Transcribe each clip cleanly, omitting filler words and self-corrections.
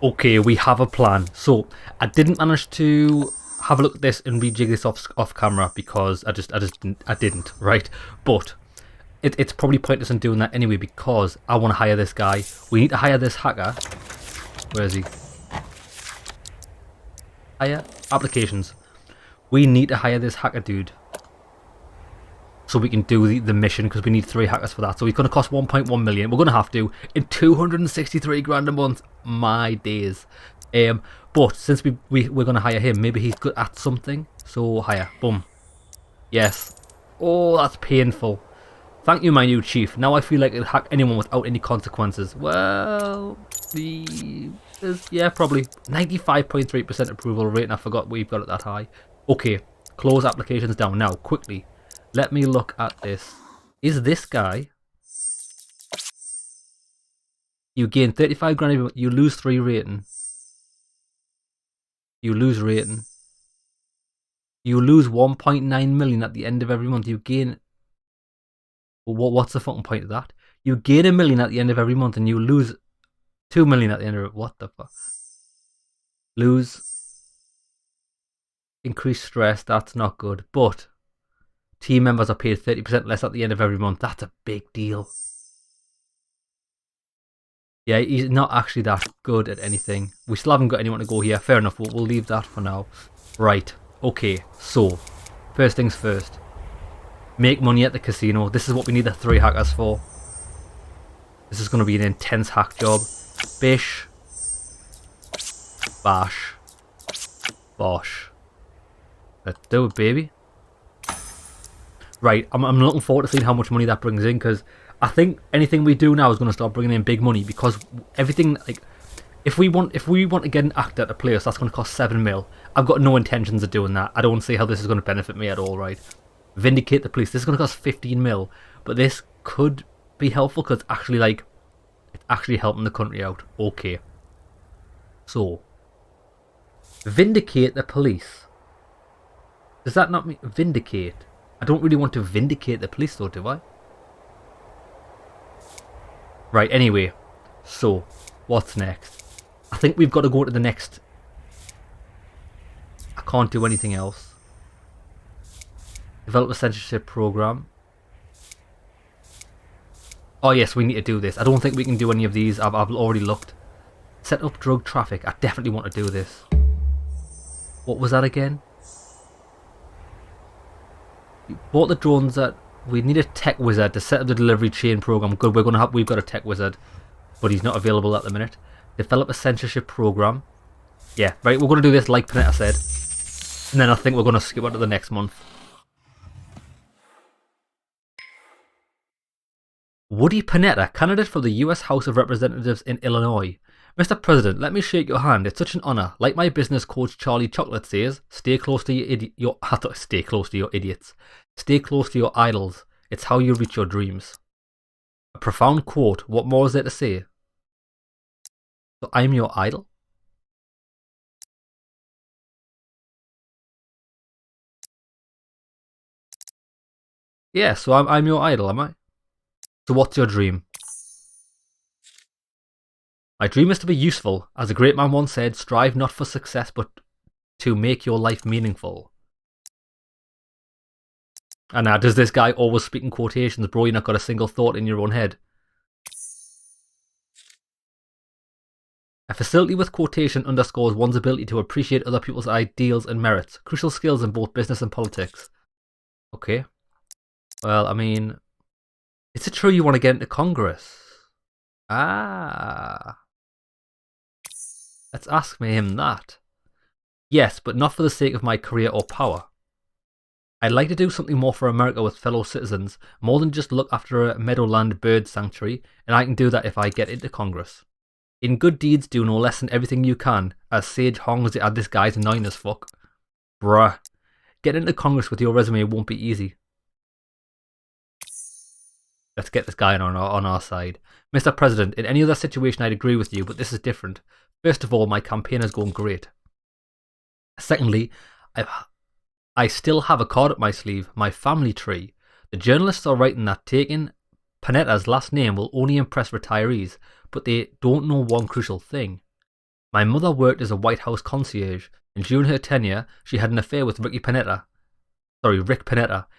Okay, we have a plan. So I didn't manage to have a look at this and rejig this off camera because I didn't, right? But it's probably pointless in doing that anyway because I want to hire this guy. We need to hire this hacker. Where is he? Hire applications. We need to hire this hacker dude so we can do the mission because we need 3 hackers for that. So it's going to cost 1.1 million. We're going to have to in 263 grand a month. My days. But since we're going to hire him, maybe he's good at something. So hire. Boom. Yes. Oh, that's painful. Thank you, my new chief. Now I feel like I could hack anyone without any consequences. Well, yeah, probably 95.3% approval rate. And I forgot we've got it that high. Okay, close applications down now quickly. Let me look at this. Is this guy? You gain 35 grand. You lose 3 rating. You lose rating. You lose 1.9 million at the end of every month. You gain. What's the fucking point of that? You gain 1 million at the end of every month, and you lose 2 million at the end of it. What the fuck? Lose. Increased stress. That's not good. But team members are paid 30% less at the end of every month. That's a big deal. Yeah, he's not actually that good at anything. We still haven't got anyone to go here. Fair enough, we'll leave that for now. Right, okay, so, first things first. Make money at the casino. This is what we need the 3 hackers for. This is going to be an intense hack job. Bish. Bash. Bosh. Let's do it, baby. Right, I'm looking forward to seeing how much money that brings in because I think anything we do now is going to start bringing in big money because everything, like, if we want to get an actor to play us, that's going to cost 7 mil. I've got no intentions of doing that. I don't see how this is going to benefit me at all, right? Vindicate the police. This is going to cost 15 mil, but this could be helpful because it's actually helping the country out. Okay. So, vindicate the police. Does that not mean vindicate? I don't really want to vindicate the police though, do I? Right, anyway. So, what's next? I think we've got to go to the next. I can't do anything else. Develop a censorship program. Oh yes, we need to do this. I don't think we can do any of these. I've already looked. Set up drug traffic. I definitely want to do this. What was that again? You bought the drones that we need a tech wizard to set up the delivery chain program. Good, we've got a tech wizard, but he's not available at the minute. Develop a censorship program. Yeah, right. We're going to do this like Panetta said, and then I think we're going to skip on to the next month. Woody Panetta, candidate for the U.S. House of Representatives in Illinois. Mr. President, let me shake your hand. It's such an honor. Like my business coach Charlie Chocolate says, stay close to stay close to your idiots. Stay close to your idols. It's how you reach your dreams. A profound quote. What more is there to say? So I'm your idol? Yeah, so I'm your idol, am I? So what's your dream? My dream is to be useful. As a great man once said, strive not for success, but to make your life meaningful. And now, does this guy always speak in quotations, bro? You're not got a single thought in your own head. A facility with quotation underscores one's ability to appreciate other people's ideals and merits. Crucial skills in both business and politics. Okay. Well, I mean, is it true you want to get into Congress? Ah. Let's ask him that. Yes, but not for the sake of my career or power. I'd like to do something more for America with fellow citizens, more than just look after a Meadowland bird sanctuary, and I can do that if I get into Congress. In good deeds, do no less than everything you can, as Sage hongs at this guy's annoying as fuck. Bruh. Getting into Congress with your resume won't be easy. Let's get this guy on our side. Mr. President, in any other situation I'd agree with you, but this is different. First of all, my campaign is going great. Secondly, I still have a card up my sleeve, my family tree. The journalists are writing that taking Panetta's last name will only impress retirees, but they don't know one crucial thing. My mother worked as a White House concierge, and during her tenure, she had an affair with Rick Panetta.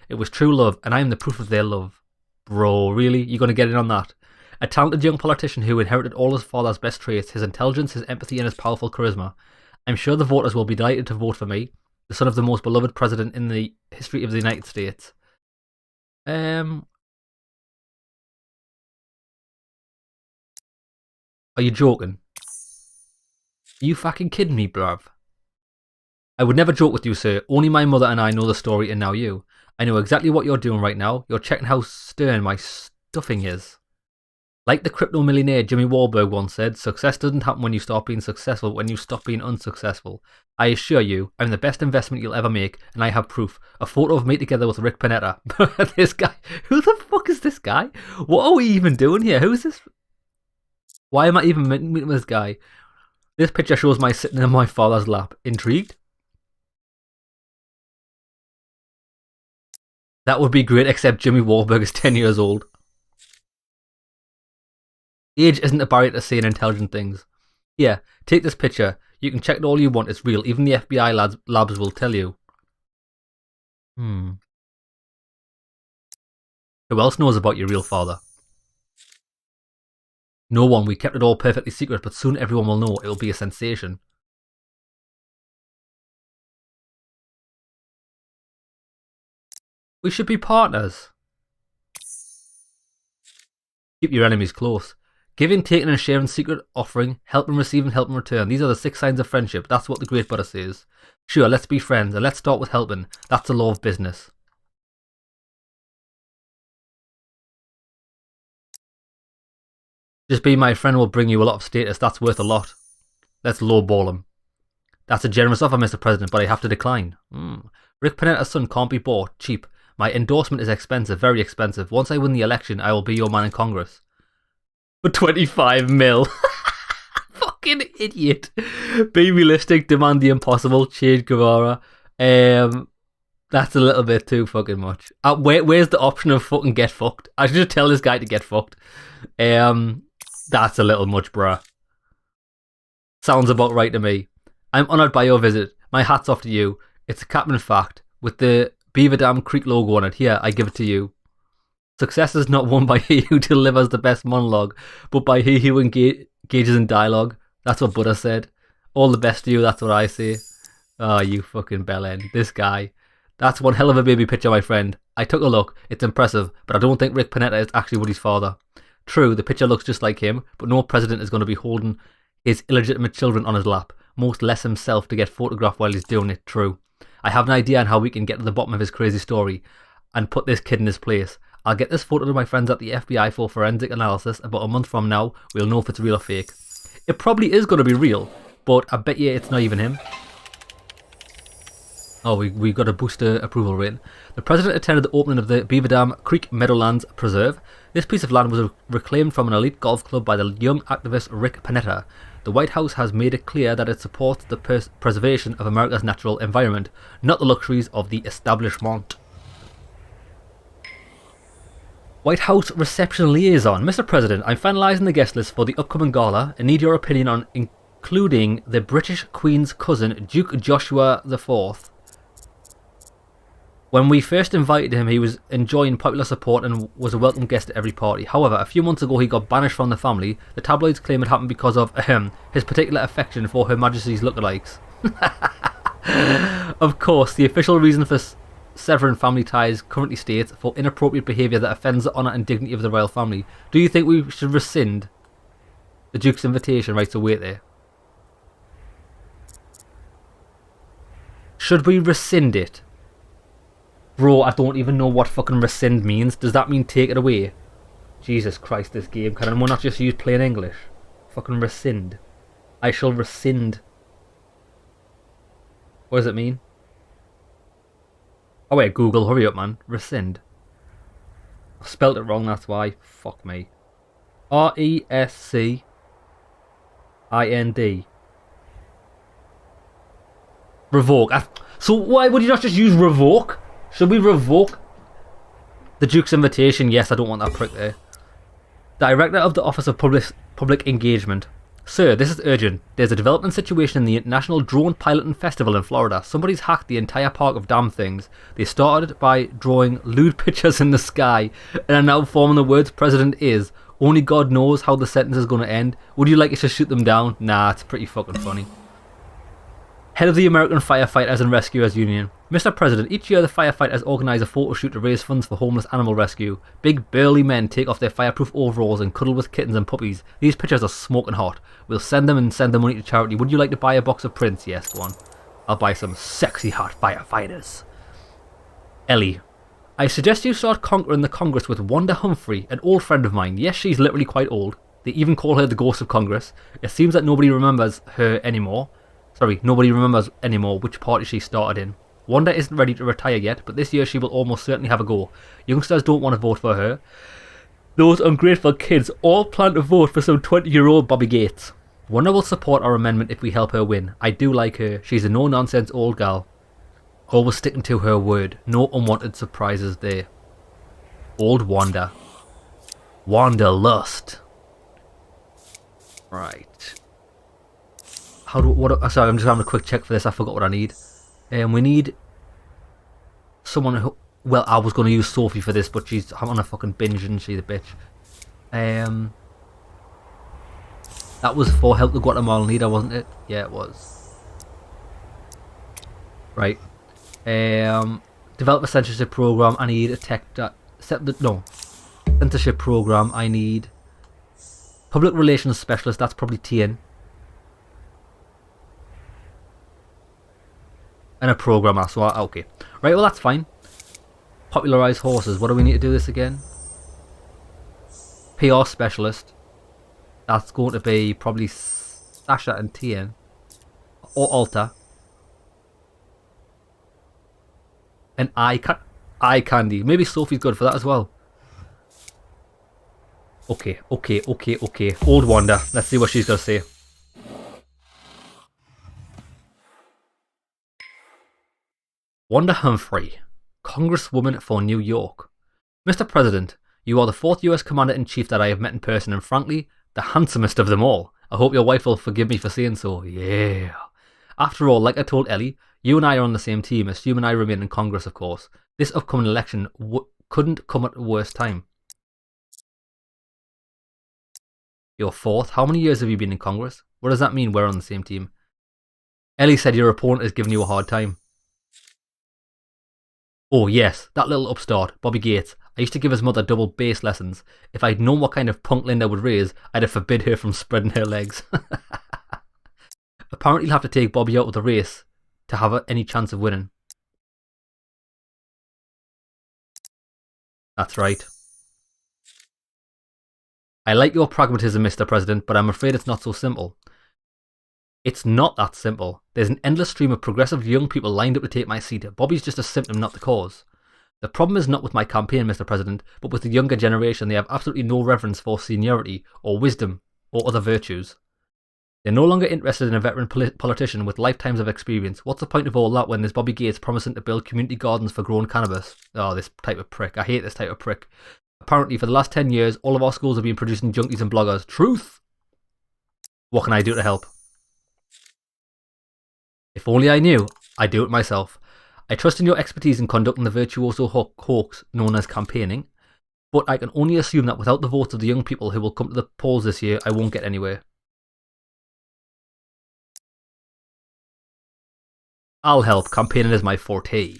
It was true love, and I am the proof of their love. Bro, really? You gonna get in on that? A talented young politician who inherited all his father's best traits, his intelligence, his empathy, and his powerful charisma. I'm sure the voters will be delighted to vote for me, the son of the most beloved president in the history of the United States. Are you joking? Are you fucking kidding me, bruv? I would never joke with you, sir. Only my mother and I know the story, and now you. I know exactly what you're doing right now. You're checking how stern my stuffing is. Like the crypto millionaire Jimmy Wahlberg once said, success doesn't happen when you start being successful, when you stop being unsuccessful. I assure you, I'm the best investment you'll ever make, and I have proof. A photo of me together with Rick Panetta. This guy, who the fuck is this guy? What are we even doing here? Who is this? Why am I even meeting with this guy? This picture shows my sitting in my father's lap. Intrigued? That would be great, except Jimmy Wahlberg is 10 years old. Age isn't a barrier to seeing intelligent things. Yeah, take this picture. You can check it all you want, it's real. Even the FBI labs will tell you. Who else knows about your real father? No one. We kept it all perfectly secret, but soon everyone will know. It will be a sensation. We should be partners. Keep your enemies close. Giving, taking and sharing, secret offering, helping, receiving, helping, return. These are the 6 signs of friendship. That's what the Great Buddha says. Sure, let's be friends, and let's start with helping. That's the law of business. Just being my friend will bring you a lot of status. That's worth a lot. Let's lowball him. That's a generous offer, Mr. President, but I have to decline. Rick Panetta's son can't be bought cheap. My endorsement is expensive, very expensive. Once I win the election, I will be your man in Congress. For 25 mil. Fucking idiot. Be realistic, demand the impossible. Che Guevara. That's a little bit too fucking much. Where's the option of fucking get fucked? I should just tell this guy to get fucked. That's a little much, bruh. Sounds about right to me. I'm honoured by your visit. My hat's off to you. It's a Captain Fact with the Beaver Dam Creek logo on it. Here, I give it to you. Success is not won by he who delivers the best monologue, but by he who engages in dialogue. That's what Buddha said. All the best to you, that's what I say. Oh, you fucking bellend. This guy. That's one hell of a baby picture, my friend. I took a look. It's impressive, but I don't think Rick Panetta is actually Woody's father. True, the picture looks just like him, but no president is going to be holding his illegitimate children on his lap. Most less himself to get photographed while he's doing it. True. I have an idea on how we can get to the bottom of his crazy story and put this kid in his place. I'll get this photo to my friends at the FBI for forensic analysis. About a month from now, we'll know if it's real or fake. It probably is going to be real, but I bet you it's not even him. Oh, we got a booster approval rating. The president attended the opening of the Beaver Dam Creek Meadowlands Preserve. This piece of land was reclaimed from an elite golf club by the young activist Rick Panetta. The White House has made it clear that it supports the preservation of America's natural environment, not the luxuries of the establishment. White House Reception Liaison. Mr. President, I'm finalising the guest list for the upcoming gala and need your opinion on including the British Queen's cousin, Duke Joshua IV. When we first invited him, he was enjoying popular support and was a welcome guest at every party. However, a few months ago he got banished from the family. The tabloids claim it happened because of his particular affection for Her Majesty's lookalikes. Of course, the official reason for severing family ties currently states for inappropriate behaviour that offends the honour and dignity of the royal family. Do you think we should rescind the Duke's invitation? Right, so wait there. Should we rescind it? Bro, I don't even know what fucking rescind means. Does that mean take it away? Jesus Christ, this game. Can anyone not just use plain English? Fucking rescind. I shall rescind. What does it mean? Oh wait, Google, hurry up, man. Rescind. I spelled it wrong, that's why. Fuck me. R-E-S-C-I-N-D. Revoke. So why would you not just use revoke? Should we revoke the Duke's invitation? Yes, I don't want that prick there. Director of the Office of Public Engagement. Sir, this is urgent. There's a development situation in the International Drone Piloting Festival in Florida. Somebody's hacked the entire park of damn things. They started by drawing lewd pictures in the sky and are now forming the words President is. Only God knows how the sentence is going to end. Would you like us to shoot them down? Nah, it's pretty fucking funny. Head of the American Firefighters and Rescuers Union. Mr. President, each year the firefighters organise a photo shoot to raise funds for homeless animal rescue. Big burly men take off their fireproof overalls and cuddle with kittens and puppies. These pictures are smoking hot. We'll send them and send the money to charity. Would you like to buy a box of prints? Yes, go on. I'll buy some sexy hot firefighters. Ellie. I suggest you start conquering the Congress with Wanda Humphrey, an old friend of mine. Yes, she's literally quite old. They even call her the Ghost of Congress. It seems that nobody remembers her anymore. Nobody remembers anymore which party she started in. Wanda isn't ready to retire yet, but this year she will almost certainly have a go. Youngsters don't want to vote for her. Those ungrateful kids all plan to vote for some 20-year-old Bobby Gates. Wanda will support our amendment if we help her win. I do like her. She's a no-nonsense old gal. Always sticking to her word. No unwanted surprises there. Old Wanda. Wanda Lust. Right. Sorry, I'm just having a quick check for this. I forgot what I need. We need someone who... Well, I was going to use Sophie for this, but she's on a fucking binge, isn't she, the bitch? That was for Help the Guatemalan Leader, wasn't it? Yeah, it was. Right. Develop a censorship program. I need a tech... censorship program. I need... Public relations specialist. That's probably TN. And a programmer, so okay. Right, well that's fine. Popularise horses. What do we need to do this again? PR specialist. That's going to be probably Sasha and TN. Or Alta. And eye candy. Maybe Sophie's good for that as well. Okay. Old Wanda. Let's see what she's going to say. Wanda Humphrey, Congresswoman for New York. Mr. President, you are the 4th US Commander-in-Chief that I have met in person, and frankly, the handsomest of them all. I hope your wife will forgive me for saying so. Yeah. After all, like I told Ellie, you and I are on the same team, assuming I remain in Congress, of course. This upcoming election couldn't come at a worse time. You're 4th? How many years have you been in Congress? What does that mean we're on the same team? Ellie said your opponent is giving you a hard time. Oh yes, that little upstart, Bobby Gates. I used to give his mother double bass lessons. If I'd known what kind of punk Linda would raise, I'd have forbid her from spreading her legs. Apparently you'll have to take Bobby out of the race to have any chance of winning. That's right. I like your pragmatism, Mr. President, but I'm afraid it's not so simple. It's not that simple. There's an endless stream of progressive young people lined up to take my seat. Bobby's just a symptom, not the cause. The problem is not with my campaign, Mr. President, but with the younger generation. They have absolutely no reverence for seniority or wisdom or other virtues. They're no longer interested in a veteran politician with lifetimes of experience. What's the point of all that when there's Bobby Gates promising to build community gardens for growing cannabis? Oh, this type of prick. I hate this type of prick. Apparently, for the last 10 years, all of our schools have been producing junkies and bloggers. Truth! What can I do to help? If only I knew, I'd do it myself. I trust in your expertise in conducting the virtuoso hoax known as campaigning, but I can only assume that without the votes of the young people who will come to the polls this year, I won't get anywhere. I'll help. Campaigning is my forte.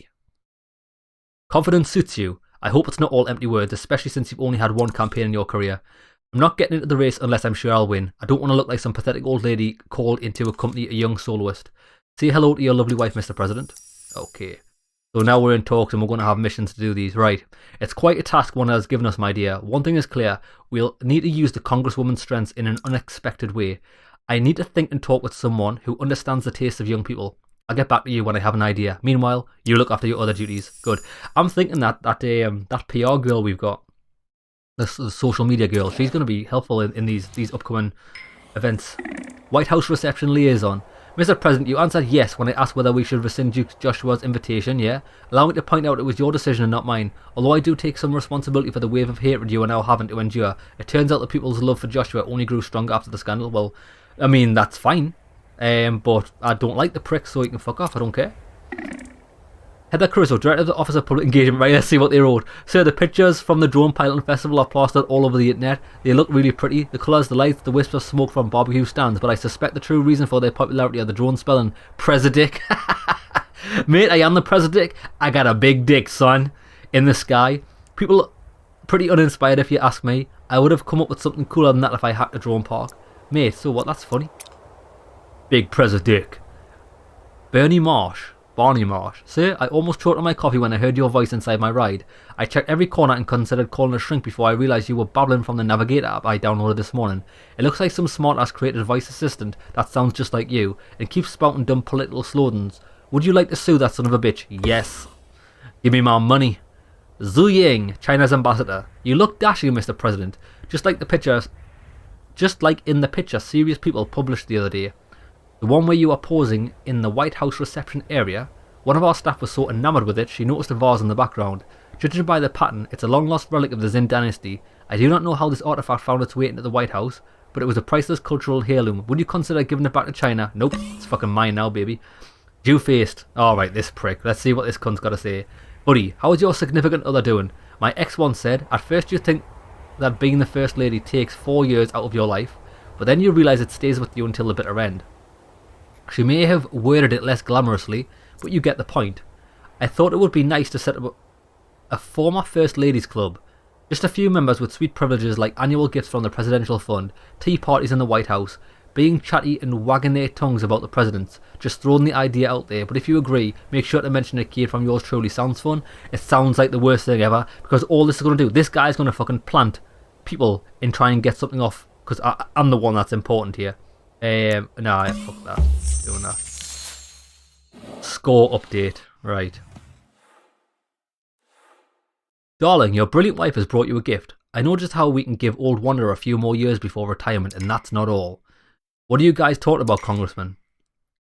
Confidence suits you. I hope it's not all empty words, especially since you've only had one campaign in your career. I'm not getting into the race unless I'm sure I'll win. I don't want to look like some pathetic old lady called in to accompany a young soloist. Say hello to your lovely wife, Mr. President. Okay. So now we're in talks and we're going to have missions to do these. Right. It's quite a task one has given us, my dear. One thing is clear. We'll need to use the Congresswoman's strengths in an unexpected way. I need to think and talk with someone who understands the taste of young people. I'll get back to you when I have an idea. Meanwhile, you look after your other duties. Good. I'm thinking that PR girl we've got, the social media girl, she's going to be helpful in these upcoming events. White House reception liaison. Mr. President, you answered yes when I asked whether we should rescind Duke Joshua's invitation, yeah? Allow me to point out it was your decision and not mine. Although I do take some responsibility for the wave of hatred you are now having to endure, it turns out that people's love for Joshua only grew stronger after the scandal. Well, I mean, that's fine. But I don't like the prick, so he can fuck off. I don't care. Heather Caruso, Director of the Office of Public Engagement. Right, let's see what they wrote. So the pictures from the drone pilot and festival are plastered all over the internet. They look really pretty. The colours, the lights, the wisps of smoke from barbecue stands. But I suspect the true reason for their popularity are the drone spelling Presidick. Mate, I am the Presidick. I got a big dick, son. In the sky. People pretty uninspired if you ask me. I would have come up with something cooler than that if I hacked a drone park. Mate, so what? That's funny. Big Presidick. Barney Marsh. Sir, I almost choked on my coffee when I heard your voice inside my ride. I checked every corner and considered calling a shrink before I realised you were babbling from the Navigator app I downloaded this morning. It looks like some smart-ass created a voice assistant that sounds just like you and keeps spouting dumb political slogans. Would you like to sue that son of a bitch? Yes. Give me my money. Zhu Ying, China's ambassador. You look dashing, Mr. President. Just like in the picture serious people published the other day. The one where you are posing in the White House reception area. One of our staff was so enamoured with it, she noticed a vase in the background. Judging by the pattern, it's a long-lost relic of the Zin dynasty. I do not know how this artifact found its way into the White House, but it was a priceless cultural heirloom. Would you consider giving it back to China? Nope, it's fucking mine now, baby. Dew-faced. Alright, this prick. Let's see what this cunt's got to say. Buddy, how is your significant other doing? My ex once said, at first you think that being the First Lady takes 4 years out of your life, but then you realise it stays with you until the bitter end. She may have worded it less glamorously, but you get the point. I thought it would be nice to set up a former First Ladies Club. Just a few members with sweet privileges like annual gifts from the Presidential Fund, tea parties in the White House, being chatty and wagging their tongues about the presidents. Just throwing the idea out there, but if you agree, make sure to mention a kid from yours truly. Sounds fun? It sounds like the worst thing ever, because all this is going to do, this guy's going to fucking plant people and try and get something off, because I'm the one that's important here. Nah, fuck that. Doing that. Score update. Right. Darling, your brilliant wife has brought you a gift. I know just how we can give old Wanda a few more years before retirement, and that's not all. What are you guys talking about, Congressman?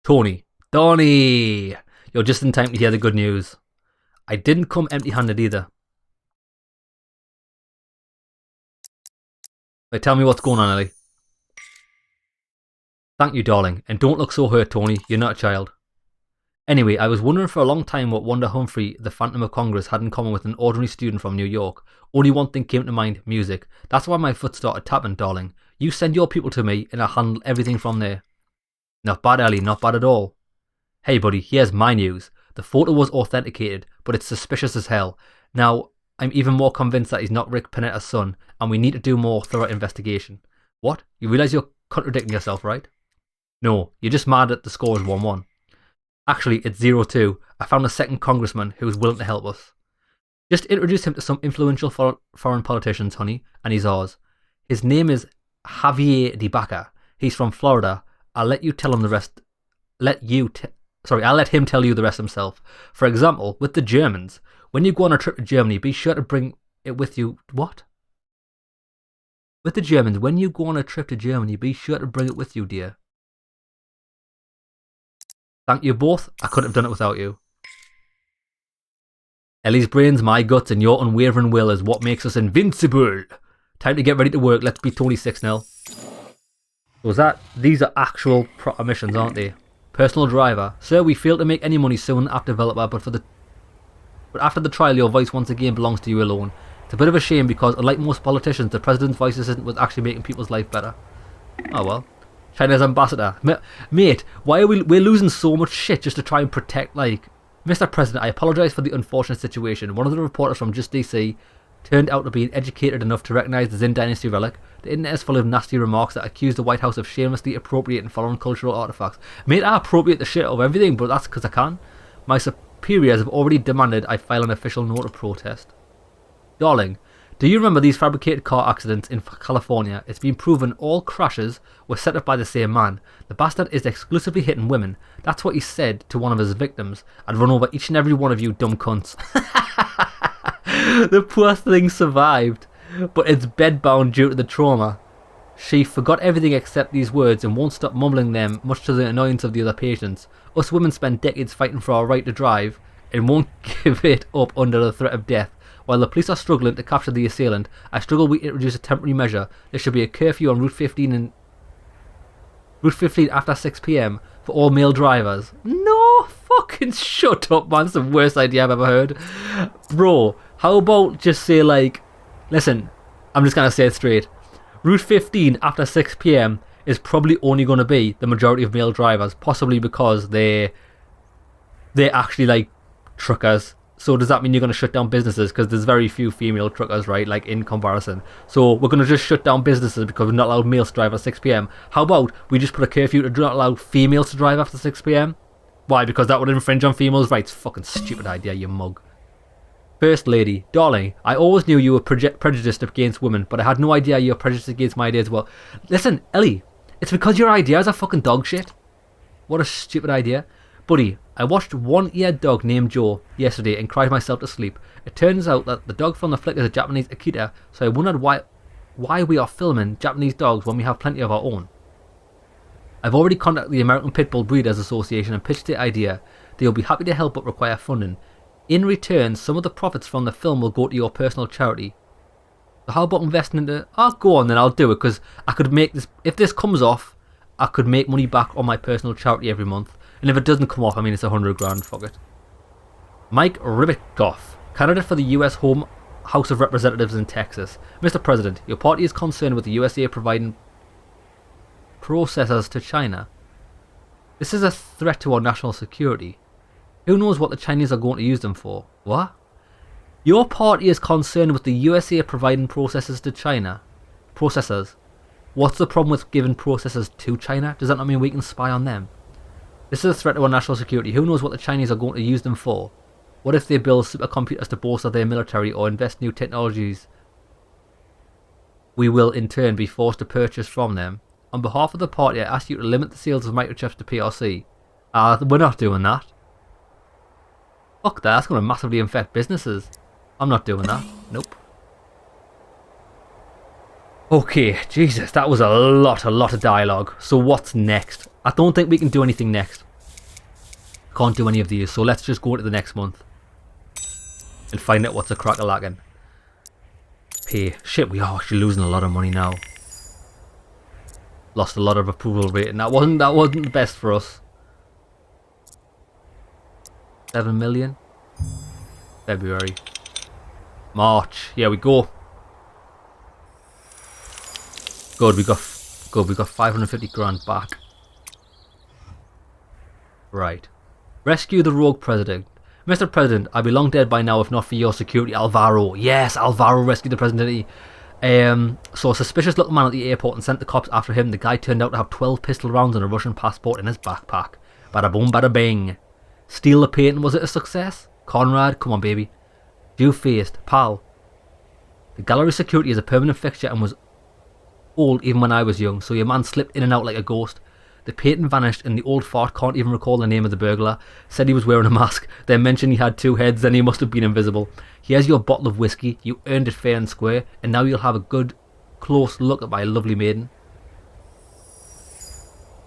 Tony. Donnie! You're just in time to hear the good news. I didn't come empty-handed either. Wait, tell me what's going on, Ellie. Thank you, darling. And don't look so hurt, Tony. You're not a child. Anyway, I was wondering for a long time what Wanda Humphrey, the Phantom of Congress, had in common with an ordinary student from New York. Only one thing came to mind, music. That's why my foot started tapping, darling. You send your people to me and I'll handle everything from there. Not bad, Ellie. Not bad at all. Hey, buddy, here's my news. The photo was authenticated, but it's suspicious as hell. Now, I'm even more convinced that he's not Rick Panetta's son, and we need to do more thorough investigation. What? You realise you're contradicting yourself, right? No, you're just mad that the score is 1-1. Actually, it's 0-2. I found a second congressman who is willing to help us. Just introduce him to some influential foreign politicians, honey, and he's ours. His name is Javier de Baca. He's from Florida. I'll let you tell him the rest. I'll let him tell you the rest himself. For example, with the Germans, when you go on a trip to Germany, be sure to bring it with you. What? With the Germans, when you go on a trip to Germany, be sure to bring it with you, dear. Thank you both. I couldn't have done it without you. Ellie's brains, my guts, and your unwavering will is what makes us invincible. Time to get ready to work. Let's beat Tony 6-0. These are actual proper missions, aren't they? Personal driver. Sir, we failed to make any money suing the app developer, but after the trial, your voice once again belongs to you alone. It's a bit of a shame because, unlike most politicians, the president's voice assistant was actually making people's life better. Oh well. China's ambassador. Mate, why are we're losing so much shit just to try and protect, like... Mr. President, I apologise for the unfortunate situation. One of the reporters from Just DC turned out to be educated enough to recognise the Zin Dynasty relic. The internet is full of nasty remarks that accuse the White House of shamelessly appropriating foreign cultural artefacts. Mate, I appropriate the shit of everything, but that's because I can. My superiors have already demanded I file an official note of protest. Darling, do you remember these fabricated car accidents in California? It's been proven all crashes were set up by the same man. The bastard is exclusively hitting women. That's what he said to one of his victims. I'd run over each and every one of you dumb cunts. The poor thing survived, but it's bedbound due to the trauma. She forgot everything except these words and won't stop mumbling them, much to the annoyance of the other patients. Us women spend decades fighting for our right to drive and won't give it up under the threat of death. While the police are struggling to capture the assailant, I struggle we introduce a temporary measure. There should be a curfew on Route 15 and... Route 15 after 6 p.m. for all male drivers. No, fucking shut up, man. It's the worst idea I've ever heard. Bro, how about just say like, listen, I'm just going to say it straight. Route 15 after 6 p.m. is probably only going to be the majority of male drivers, possibly because they're actually like truckers. So does that mean you're going to shut down businesses? Because there's very few female truckers, right? Like in comparison. So we're going to just shut down businesses because we're not allowed males to drive at 6 p.m. How about we just put a curfew to not allow females to drive after 6 p.m? Why? Because that would infringe on females' rights. Fucking stupid idea, you mug. First lady, darling, I always knew you were prejudiced against women, but I had no idea you were prejudiced against my ideas as well. Listen, Ellie, it's because your ideas are fucking dog shit. What a stupid idea. Buddy, I watched one-eared dog named Joe yesterday and cried myself to sleep. It turns out that the dog from the flick is a Japanese Akita, so I wondered why we are filming Japanese dogs when we have plenty of our own. I've already contacted the American Pit Bull Breeders Association and pitched the idea. They will be happy to help but require funding. In return, some of the profits from the film will go to your personal charity. So how about investing into... I'll go on then, I'll do it, because I could make this... If this comes off, I could make money back on my personal charity every month. And if it doesn't come off, I mean, it's 100 grand, fuck it. Mike Ribikoff, candidate for the US House of Representatives in Texas. Mr. President, your party is concerned with the USA providing processors to China. This is a threat to our national security. Who knows what the Chinese are going to use them for? What? Your party is concerned with the USA providing processors to China. Processors. What's the problem with giving processors to China? Does that not mean we can spy on them? This is a threat to our national security. Who knows what the Chinese are going to use them for? What if they build supercomputers to bolster their military or invest new technologies we will in turn be forced to purchase from them? On behalf of the party, I ask you to limit the sales of microchips to PRC. We're not doing that. Fuck that, that's going to massively affect businesses. I'm not doing that. Nope. Okay, Jesus, that was a lot of dialogue. So what's next? I don't think we can do anything next. Can't do any of these, so let's just go into the next month. And find out what's a crack-a-lackin'. Pay. Shit, we are actually losing a lot of money now. Lost a lot of approval rating. That wasn't the best for us. 7 million. February. March. Here we go. Good, we got 550 grand back. Right. Rescue the rogue president. Mr. President, I'd be long dead by now if not for your security, Alvaro. Yes, Alvaro rescued the president. Saw a suspicious looking man at the airport and sent the cops after him. The guy turned out to have 12 pistol rounds and a Russian passport in his backpack. Bada boom, bada bing. Steal the painting, was it a success? Conrad, come on baby. Dew-faced, pal. The gallery security is a permanent fixture and was old even when I was young, so your man slipped in and out like a ghost. The painting vanished and the old fart can't even recall the name of the burglar. Said he was wearing a mask, then mentioned he had 2 heads, then he must have been invisible. Here's your bottle of whiskey, you earned it fair and square, and now you'll have a good, close look at my lovely maiden.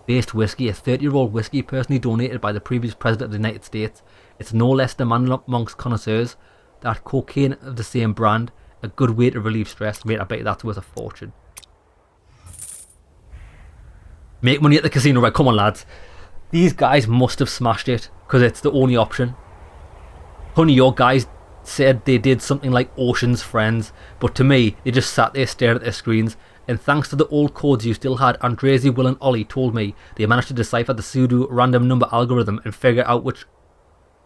Based whiskey, a 30-year-old whiskey personally donated by the previous President of the United States. It's no less demanded amongst connoisseurs. That cocaine of the same brand, a good way to relieve stress. Mate, I bet that's worth a fortune. Make money at the casino, right? Come on, lads. These guys must have smashed it, because it's the only option. Honey, your guys said they did something like Ocean's Friends, but to me, they just sat there staring at their screens. And thanks to the old codes you still had, Andrezi, Will and Ollie told me they managed to decipher the pseudo random number algorithm and figure out which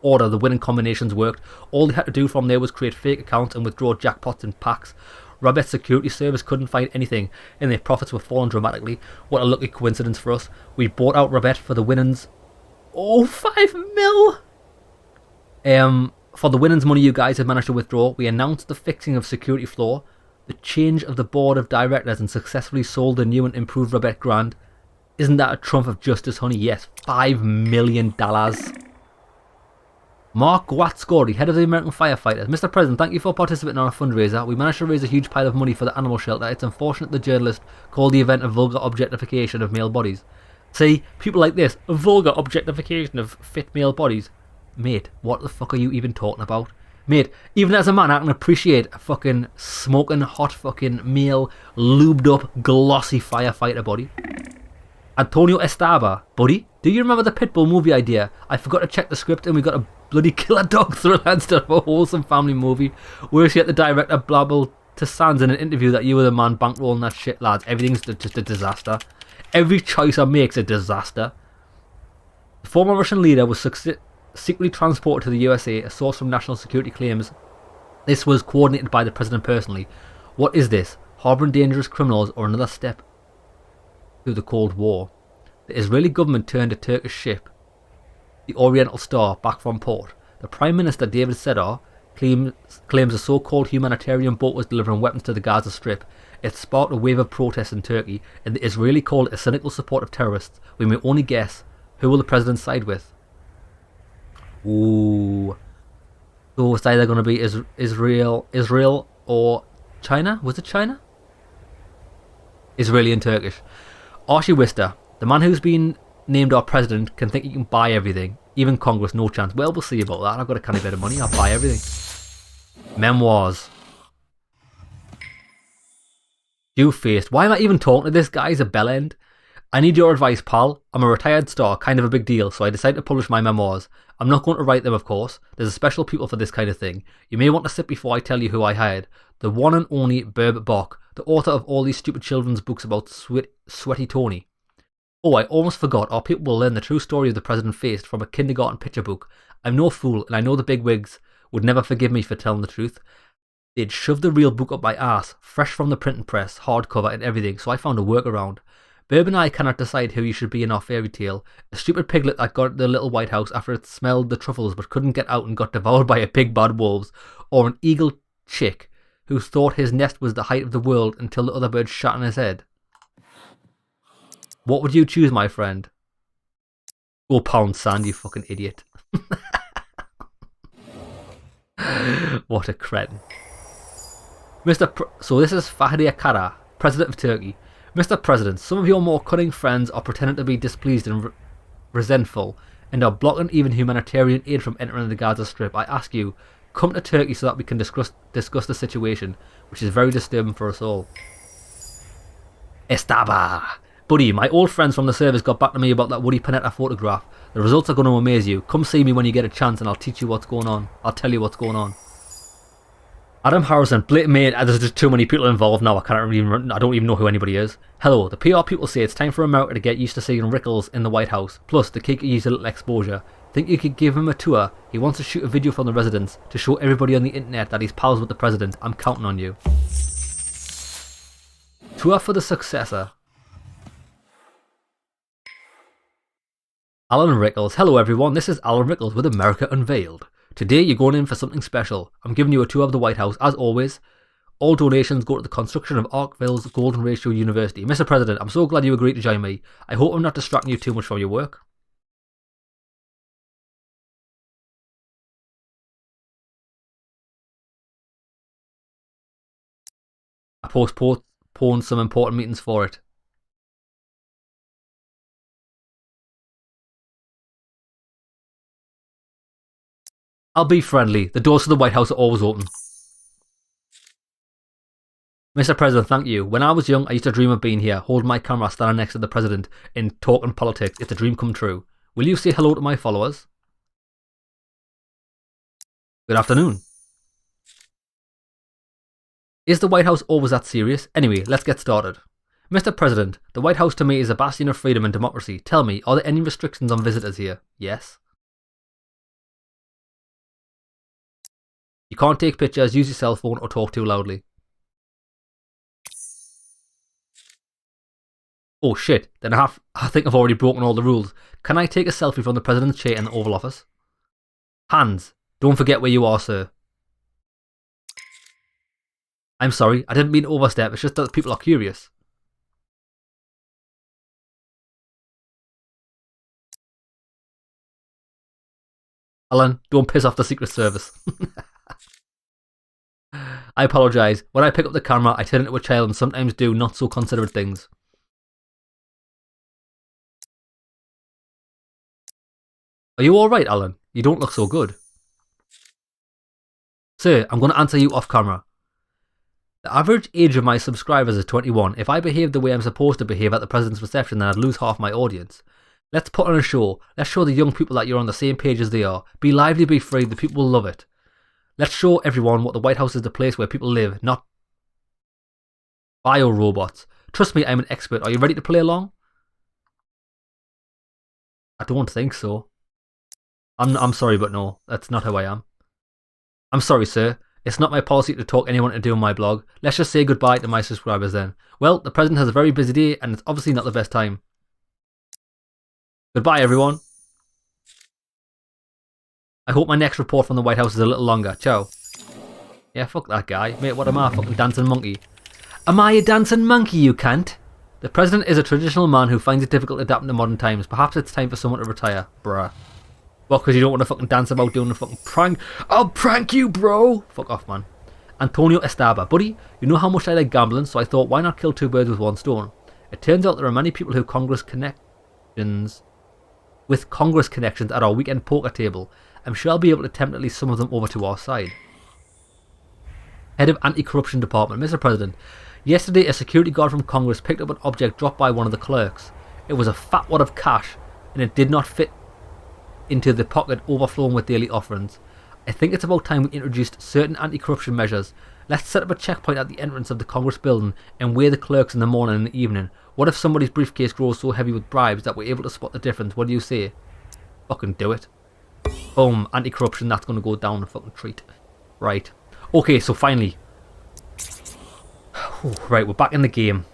order the winning combinations worked. All they had to do from there was create fake accounts and withdraw jackpots in packs. Robert's security service couldn't find anything and their profits were falling dramatically. What a lucky coincidence for us. We bought out Robert for the winnings. Oh, 5 mil! For the winnings money you guys had managed to withdraw, we announced the fixing of security flaw, the change of the board of directors, and successfully sold the new and improved Robert Grand. Isn't that a trump of justice, honey? Yes, $5 million. Mark Watscory, head of the American Firefighters. Mr. President, thank you for participating in our fundraiser. We managed to raise a huge pile of money for the animal shelter. It's unfortunate the journalist called the event a vulgar objectification of male bodies. See, people like this, a vulgar objectification of fit male bodies. Mate, what the fuck are you even talking about? Mate, even as a man, I can appreciate a fucking smoking hot fucking male, lubed up, glossy firefighter body. Antonio Estaba, buddy, do you remember the Pitbull movie idea? I forgot to check the script and we got a bloody killer dog thriller instead of a wholesome family movie. Whereas yet the director blabbled to Sands in an interview that you were the man bankrolling that shit, lads. Everything's just a disaster. Every choice I make's a disaster. The former Russian leader was secretly transported to the USA, a source from national security claims. This was coordinated by the president personally. What is this? Harbouring dangerous criminals or another step through the Cold War? The Israeli government turned a Turkish ship, the Oriental Star, back from port. The Prime Minister, David Sedar, claims a so-called humanitarian boat was delivering weapons to the Gaza Strip. It sparked a wave of protests in Turkey, and the Israeli called it a cynical support of terrorists. We may only guess. Who will the president side with? Ooh. So it's either going to be Israel or China? Was it China? Israeli and Turkish. Archie Wister, the man who's been named our president, can think he can buy everything. Even Congress, no chance. Well, we'll see about that. I've got a canny bit of money. I'll buy everything. Memoirs. You-faced. Why am I even talking to this guy? He's a bellend. I need your advice, pal. I'm a retired star, kind of a big deal, so I decided to publish my memoirs. I'm not going to write them, of course. There's a special people for this kind of thing. You may want to sit before I tell you who I hired. The one and only Burb Bok, the author of all these stupid children's books about Sweaty Tony. Oh, I almost forgot. Our people will learn the true story of the president faced from a kindergarten picture book. I'm no fool, and I know the bigwigs would never forgive me for telling the truth. They'd shove the real book up my ass, fresh from the printing press, hardcover and everything, so I found a workaround. Burb and I cannot decide who you should be in our fairy tale. A stupid piglet that got the little White House after it smelled the truffles but couldn't get out and got devoured by a big bad wolves, or an eagle chick who thought his nest was the height of the world until the other bird shot on his head. What would you choose, my friend? Go pound sand, you fucking idiot. What a cretin. So this is Fahriye Kara, President of Turkey. Mr. President, some of your more cunning friends are pretending to be displeased and resentful and are blocking even humanitarian aid from entering the Gaza Strip. I ask you, come to Turkey so that we can discuss the situation, which is very disturbing for us all. Estaba. Buddy, my old friends from the service got back to me about that Woody Panetta photograph. The results are going to amaze you. Come see me when you get a chance and I'll teach you what's going on. I'll tell you what's going on. Adam Harrison, blatant mate, there's just too many people involved now, I don't even know who anybody is. Hello, the PR people say it's time for America to get used to seeing Rickles in the White House. Plus, the kid could use a little exposure. Think you could give him a tour? He wants to shoot a video from the residence to show everybody on the internet that he's pals with the president. I'm counting on you. Tour for the successor. Alan Rickles. Hello everyone, this is Alan Rickles with America Unveiled. Today you're going in for something special. I'm giving you a tour of the White House, as always. All donations go to the construction of Arkville's Golden Ratio University. Mr. President, I'm so glad you agreed to join me. I hope I'm not distracting you too much from your work. I postponed some important meetings for it. I'll be friendly. The doors to the White House are always open. Mr. President, thank you. When I was young, I used to dream of being here, holding my camera, standing next to the president, and talking politics. It's a dream come true. Will you say hello to my followers? Good afternoon. Is the White House always that serious? Anyway, let's get started. Mr. President, the White House to me is a bastion of freedom and democracy. Tell me, are there any restrictions on visitors here? Yes. You can't take pictures, use your cell phone, or talk too loudly. Oh shit, then I think I've already broken all the rules. Can I take a selfie from the President's chair in the Oval Office? Hands. Don't forget where you are, sir. I'm sorry, I didn't mean to overstep, it's just that people are curious. Alan, don't piss off the Secret Service. I apologise. When I pick up the camera, I turn into a child and sometimes do not so considerate things. Are you alright, Alan? You don't look so good. Sir, I'm going to answer you off camera. The average age of my subscribers is 21. If I behaved the way I'm supposed to behave at the president's reception, then I'd lose half my audience. Let's put on a show. Let's show the young people that you're on the same page as they are. Be lively, be free. The people will love it. Let's show everyone what the White House is, the place where people live, not bio-robots. Trust me, I'm an expert. Are you ready to play along? I don't think so. I'm sorry, but no. That's not how I am. I'm sorry, sir. It's not my policy to talk anyone into doing my blog. Let's just say goodbye to my subscribers then. Well, the president has a very busy day, and it's obviously not the best time. Goodbye, everyone. I hope my next report from the White House is a little longer. Ciao. Yeah, fuck that guy. Mate, what am I, a fucking dancing monkey? Am I a dancing monkey, you cunt? The president is a traditional man who finds it difficult adapting to modern times. Perhaps it's time for someone to retire. Bruh. What, because you don't want to fucking dance about doing a fucking prank? I'll prank you, bro! Fuck off, man. Antonio Estaba. Buddy, you know how much I like gambling, so I thought, why not kill two birds with one stone? It turns out there are many people who Congress connections at our weekend poker table. I'm sure I'll be able to tempt at least some of them over to our side. Head of Anti-Corruption Department. Mr. President, yesterday a security guard from Congress picked up an object dropped by one of the clerks. It was a fat wad of cash, and it did not fit into the pocket overflowing with daily offerings. I think it's about time we introduced certain anti-corruption measures. Let's set up a checkpoint at the entrance of the Congress building and weigh the clerks in the morning and the evening. What if somebody's briefcase grows so heavy with bribes that we're able to spot the difference? What do you say? Fucking do it. Boom, anti-corruption, that's going to go down a fucking treat. Right. Okay, so finally. Right, we're back in the game.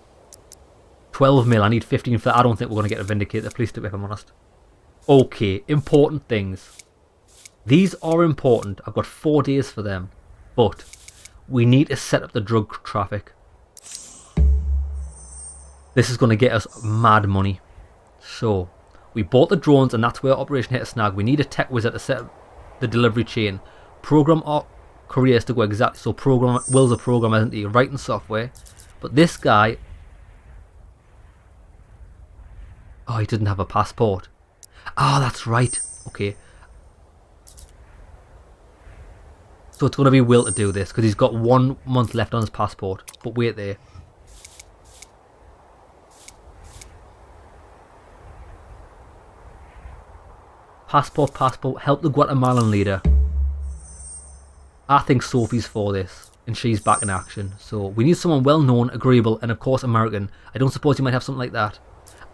12 mil, I need 15 for that. I don't think we're going to get a Vindicator, please do, if I'm honest. Okay, important things. These are important. I've got 4 days for them. But we need to set up the drug traffic. This is going to get us mad money. So, we bought the drones and that's where Operation Hit a Snag. We need a tech wizard to set up the delivery chain. Program our careers to go exactly. So Will's a programmer, isn't he? Writing software. But this guy... Oh, he didn't have a passport. Ah, that's right. Okay. So it's going to be Will to do this, because he's got 1 month left on his passport. But wait there. Passport, help the Guatemalan leader. I think Sophie's for this, and she's back in action. So we need someone well known, agreeable, and of course American. I don't suppose you might have something like that.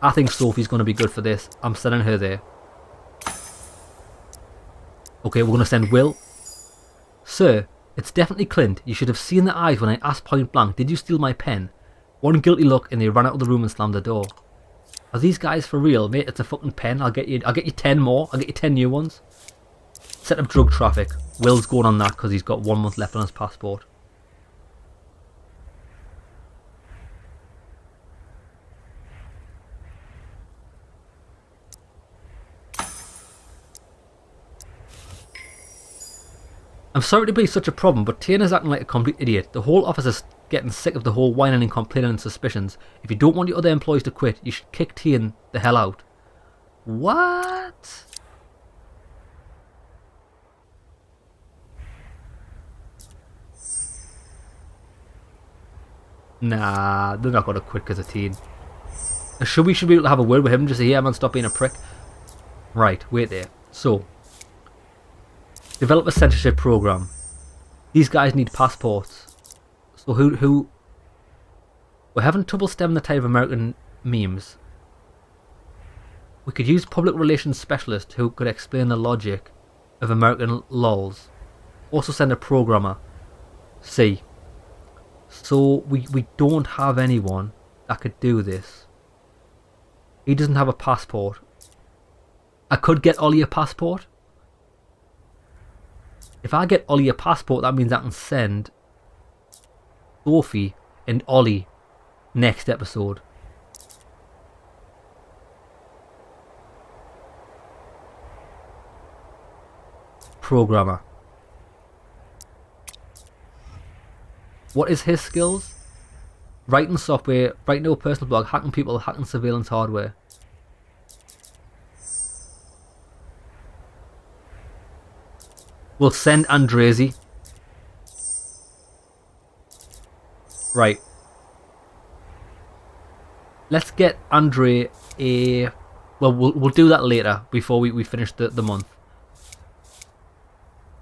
I think Sophie's going to be good for this. I'm sending her there. Okay, we're going to send Will. Sir, it's definitely Clint. You should have seen the eyes when I asked point blank, did you steal my pen? One guilty look and they ran out of the room and slammed the door. Are these guys for real? Mate, it's a fucking pen. I'll get you 10 more. I'll get you 10 new ones. Set up drug traffic. Will's going on that because he's got 1 month left on his passport. I'm sorry to be such a problem, but Tana's acting like a complete idiot. The whole office is getting sick of the whole whining and complaining and suspicions. If you don't want your other employees to quit, you should kick Tana the hell out. What? Nah, they're not going to quit because of Tana. Should we be able to have a word with him? Just say, yeah man, stop being a prick. Right, wait there. So, develop a censorship program. These guys need passports. So who? We're having trouble stemming the tide of American memes. We could use public relations specialist who could explain the logic of American lols. Also send a programmer. See. So we don't have anyone that could do this. He doesn't have a passport. I could get Ollie a passport. If I get Ollie a passport, that means I can send Sophie and Ollie next episode. Programmer. What is his skills? Writing software, writing a personal blog, hacking people, hacking surveillance hardware. We'll send Andresi. Right. Let's get Andre a... Well, we'll do that later before we finish the month.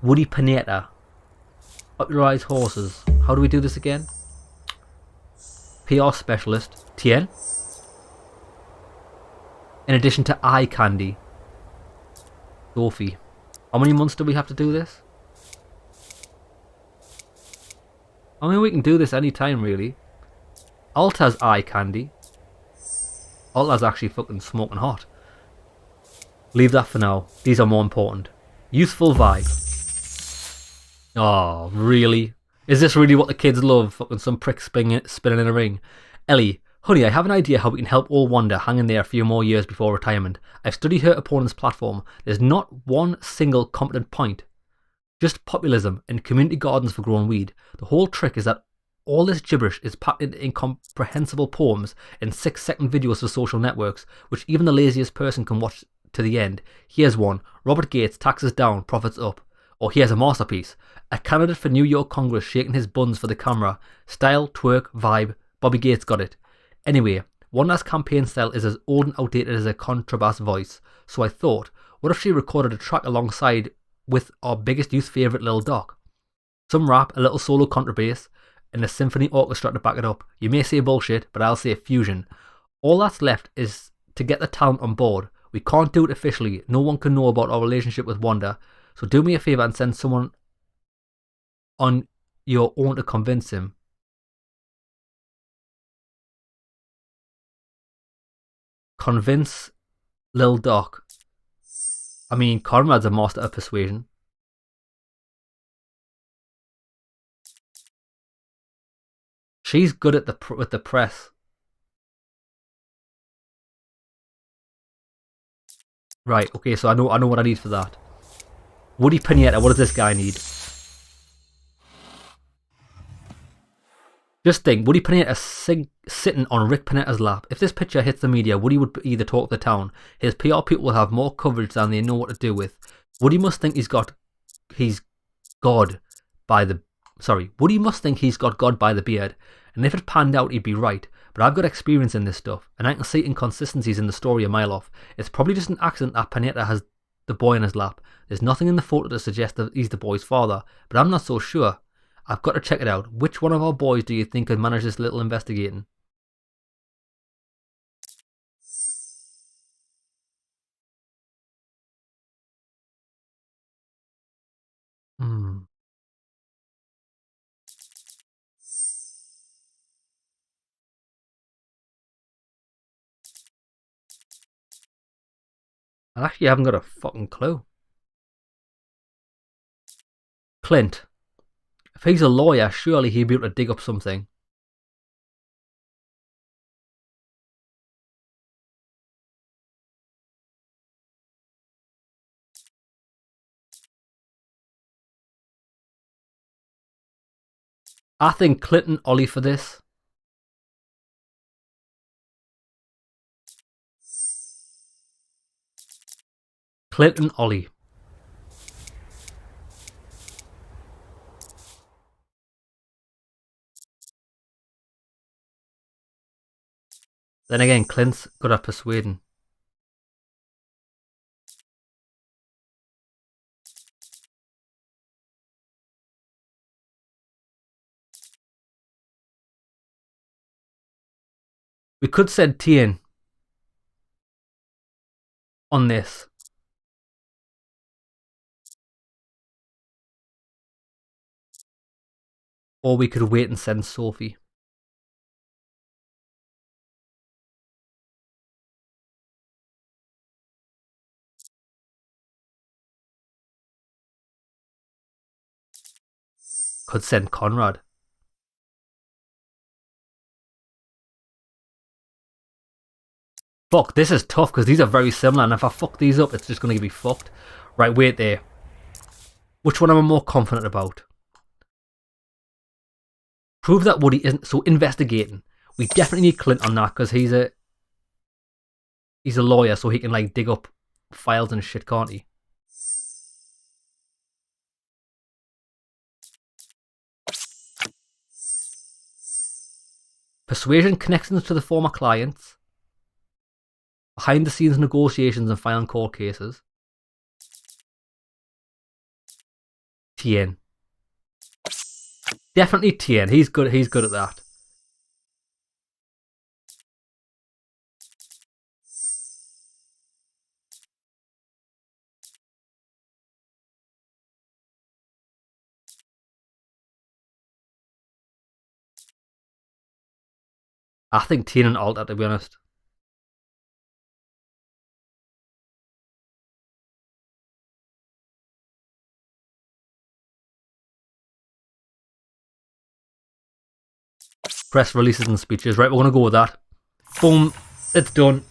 Woody Panetta. Popularise horses. How do we do this again? PR specialist. Tien. In addition to eye candy. Sophie. How many months do we have to do this? I mean, we can do this anytime, really. Alta's eye candy. Alta's actually fucking smoking hot. Leave that for now. These are more important. Youthful vibe. Oh, really? Is this really what the kids love? Fucking some prick spinning in a ring. Ellie, honey, I have an idea how we can help old Wanda hang in there a few more years before retirement. I've studied her opponent's platform. There's not one single competent point. Just populism and community gardens for growing weed. The whole trick is that all this gibberish is packed into incomprehensible poems and 6-second videos for social networks, which even the laziest person can watch to the end. Here's one. Robert Gates, taxes down, profits up. Or here's a masterpiece. A candidate for New York Congress shaking his buns for the camera. Style, twerk, vibe. Bobby Gates got it. Anyway, Wanda's campaign style is as old and outdated as a contrabass voice. So I thought, what if she recorded a track alongside with our biggest youth favourite Lil Doc? Some rap, a little solo contrabass, and a symphony orchestra to back it up. You may say bullshit, but I'll say fusion. All that's left is to get the talent on board. We can't do it officially. No one can know about our relationship with Wanda. So do me a favour and send someone on your own to convince him. Convince Lil Doc. I mean, Conrad's a master of persuasion. She's good at with the press. Right, okay, so I know what I need for that. Woody Panetta, what does this guy need? Just think, Woody Panetta sitting on Rick Panetta's lap. If this picture hits the media, Woody would either talk the town. His PR people will have more coverage than they know what to do with. Woody must think he's got God by the beard. And if it panned out, he'd be right. But I've got experience in this stuff, and I can see inconsistencies in the story a mile off. It's probably just an accident that Panetta has the boy on his lap. There's nothing in the photo to suggest that he's the boy's father, but I'm not so sure. I've got to check it out. Which one of our boys do you think could manage this little investigating? I actually haven't got a fucking clue. Clint. If he's a lawyer, surely he'd be able to dig up something. I think Clinton Ollie for this. Clinton Ollie. Then again, Clint's good at persuading. We could send Tien on this. Or we could wait and send Sophie. Could send Conrad. Fuck, this is tough because these are very similar, and if I fuck these up, it's just going to be fucked. Right, wait there. Which one am I more confident about? Prove that Woody isn't so investigating. We definitely need Clint on that because he's a lawyer, so he can like dig up files and shit, can't he? Persuasion connections to the former clients. Behind the scenes negotiations and filing court cases. Tien. Definitely Tien. He's good at that. I think Tien and Alta, to be honest. Press releases and speeches. Right, we're going to go with that. Boom. It's done.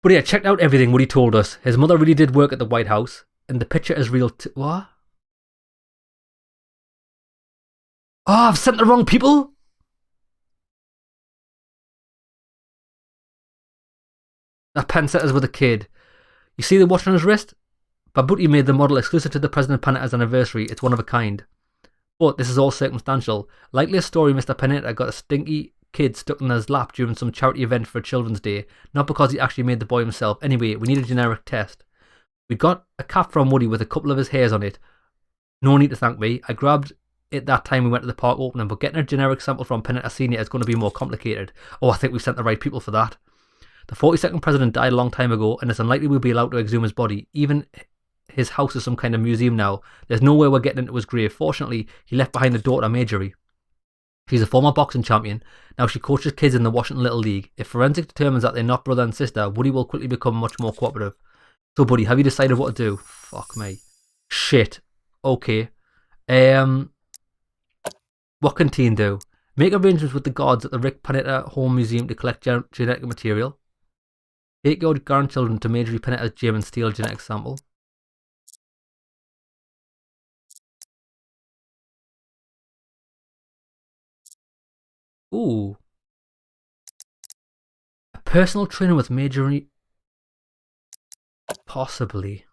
But yeah, checked out everything what he told us. His mother really did work at the White House. And the picture is real what? Oh, I've sent the wrong people? That pen setters with a kid. You see the watch on his wrist? Babuti made the model exclusive to the President Panetta's anniversary. It's one of a kind. But this is all circumstantial. Likely a story Mr. Panetta got a stinky kid stuck in his lap during some charity event for Children's Day, not because he actually made the boy himself. Anyway, we need a generic test. We got a cap from Woody with a couple of his hairs on it. No need to thank me. I grabbed it that time we went to the park opening, but getting a generic sample from Panetta Senior is going to be more complicated. Oh, I think we've sent the right people for that. The 42nd president died a long time ago, and it's unlikely we'll be allowed to exhume his body. Even his house is some kind of museum now. There's no way we're getting into his grave. Fortunately, he left behind a daughter, Marjorie. She's a former boxing champion. Now she coaches kids in the Washington Little League. If forensic determines that they're not brother and sister, Woody will quickly become much more cooperative. So, buddy, have you decided what to do? Fuck me. Shit. Okay. What can Teen do? Make arrangements with the guards at the Rick Panetta Home Museum to collect genetic material. Take your grandchildren to Marjorie Panetta's gym and steal a genetic sample. Ooh. A personal trainer with Marjorie. Possibly.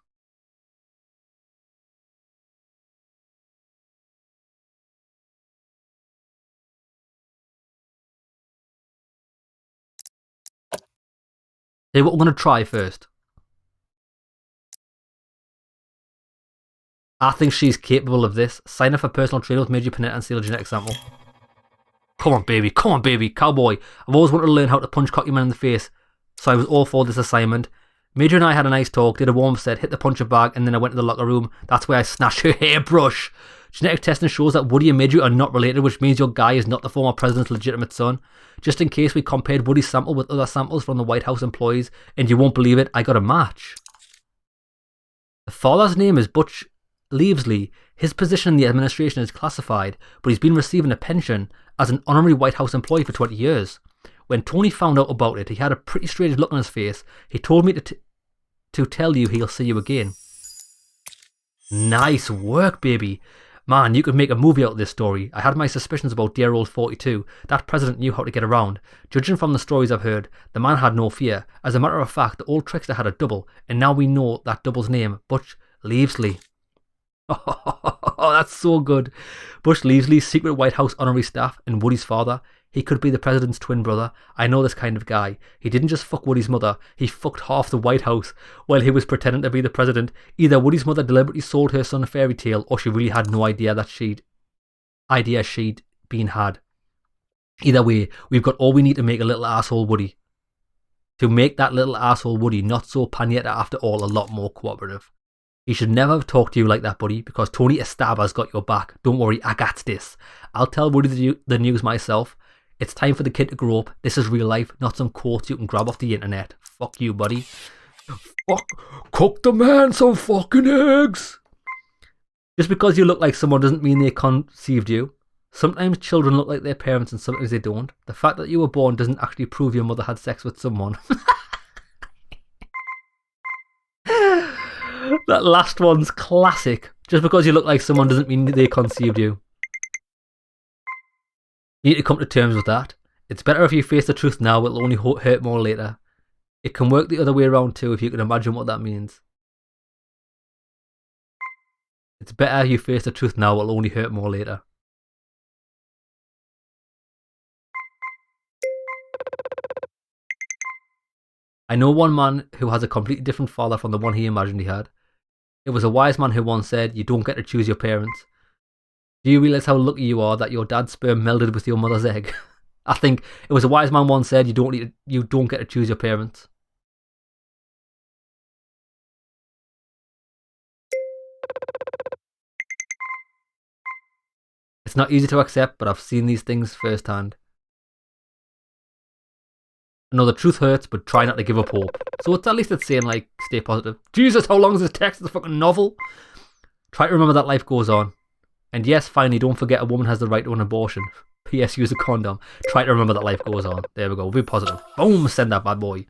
Hey, what we're going to try first. I think she's capable of this. Sign up for personal trainer with Marjorie Panetta and steal a genetic sample. Come on, baby. Come on, baby. Cowboy. I've always wanted to learn how to punch cocky man in the face, so I was all for this assignment. Major and I had a nice talk, did a warm set, hit the puncher bag, and then I went to the locker room. That's where I snatched her hairbrush. Genetic testing shows that Woody and Major are not related, which means your guy is not the former president's legitimate son. Just in case, we compared Woody's sample with other samples from the White House employees, and you won't believe it, I got a match. The father's name is Butch Leavesley. His position in the administration is classified, but he's been receiving a pension as an honorary White House employee for 20 years. When Tony found out about it, he had a pretty strange look on his face. He told me to tell you he'll see you again. Nice work, baby. Man, you could make a movie out of this story. I had my suspicions about dear old 42. That president knew how to get around. Judging from the stories I've heard, the man had no fear. As a matter of fact, the old trickster had a double, and now we know that double's name, Butch Leavesley. Oh, that's so good. Butch Leavesley, secret White House honorary staff, and Woody's father. He could be the president's twin brother. I know this kind of guy. He didn't just fuck Woody's mother, he fucked half the White House while he was pretending to be the president. Either Woody's mother deliberately sold her son a fairy tale, or she really had no idea that she'd been had. Either way, we've got all we need to make a little asshole Woody. To make that little asshole Woody not so Panetta after all, a lot more cooperative. He should never have talked to you like that, buddy, because Tony Estaba's got your back. Don't worry, I got this. I'll tell Woody the news myself. It's time for the kid to grow up. This is real life, not some quotes you can grab off the internet. Fuck you, buddy. Fuck. Cook the man some fucking eggs. Just because you look like someone doesn't mean they conceived you. Sometimes children look like their parents and sometimes they don't. The fact that you were born doesn't actually prove your mother had sex with someone. That last one's classic. Just because you look like someone doesn't mean they conceived you. You need to come to terms with that. It's better if you face the truth now, it'll only hurt more later. It can work the other way around too, if you can imagine what that means. It's better you face the truth now, it'll only hurt more later. I know one man who has a completely different father from the one he imagined he had. It was a wise man who once said, you don't get to choose your parents. Do you realise how lucky you are that your dad's sperm melded with your mother's egg? I think it was a wise man once said, you don't get to choose your parents. It's not easy to accept, but I've seen these things firsthand. I know the truth hurts, but try not to give up hope. So at least it's saying, like, stay positive. Jesus, how long is this text? It's a fucking novel. Try to remember that life goes on. And yes, finally, don't forget a woman has the right to an abortion. P.S. Use a condom. Try to remember that life goes on. There we go. We'll be positive. Boom, send that bad boy.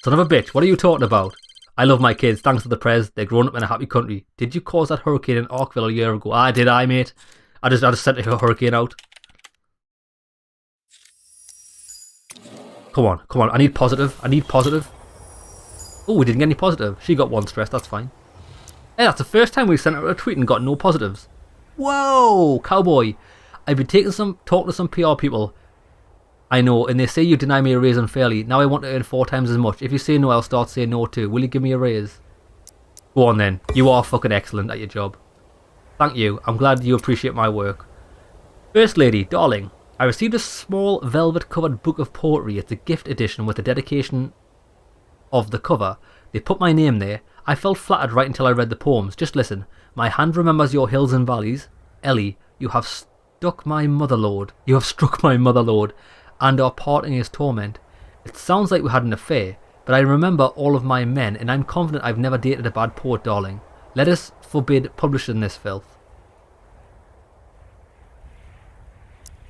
Son of a bitch, what are you talking about? I love my kids, thanks to the Prez. They're grown up in a happy country. Did you cause that hurricane in Arkville a year ago? I did, mate. I just sent a hurricane out. Come on. I need positive. Oh, we didn't get any positive. She got one stress, that's fine. Hey, that's the first time we've sent out a tweet and got no positives. Whoa, cowboy. I've been talking to some PR people I know, and they say you deny me a raise unfairly. Now I want to earn 4 times as much. If you say no, I'll start saying no too. Will you give me a raise? Go on then. You are fucking excellent at your job. Thank you. I'm glad you appreciate my work. First lady, darling, I received a small velvet-covered book of poetry. It's a gift edition with a dedication of the cover. They put my name there. I felt flattered right until I read the poems. Just listen. My hand remembers your hills and valleys. Ellie, you have struck my motherlode. And our parting is torment. It sounds like we had an affair, but I remember all of my men, and I'm confident I've never dated a bad poet, darling. Let us forbid publishing this filth.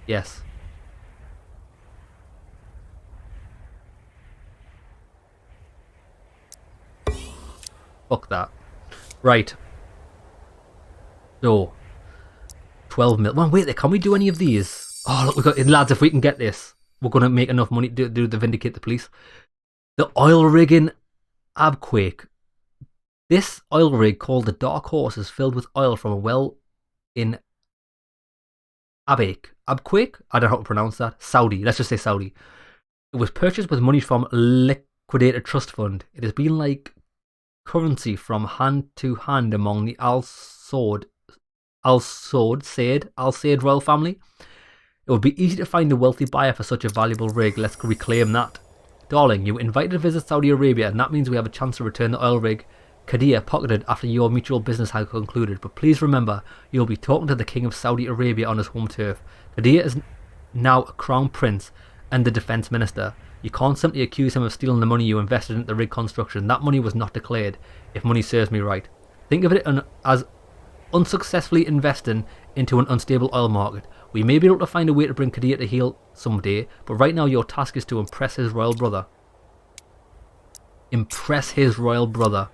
Yes. Fuck that. Right. So. 12 mil. Man, wait, can we do any of these? Oh, look, we got, lads, if we can get this, we're going to make enough money to do the Vindicate the Police. The oil rigging Abquake. This oil rig called the Dark Horse is filled with oil from a well in Abquake? I don't know how to pronounce that. Saudi. Let's just say Saudi. It was purchased with money from liquidated trust fund. It has been like currency from hand to hand among the Al Saud royal family. It would be easy to find a wealthy buyer for such a valuable rig. Let's reclaim that. Darling, you were invited to visit Saudi Arabia, and that means we have a chance to return the oil rig Qadiyah pocketed after your mutual business had concluded. But please remember, you'll be talking to the King of Saudi Arabia on his home turf. Qadiyah is now a crown prince and the defence minister. You can't simply accuse him of stealing the money you invested in the rig construction. That money was not declared, if money serves me right. Think of it as unsuccessfully investing into an unstable oil market. We may be able to find a way to bring Qadiyah to heel someday, but right now your task is to impress his royal brother. Impress his royal brother.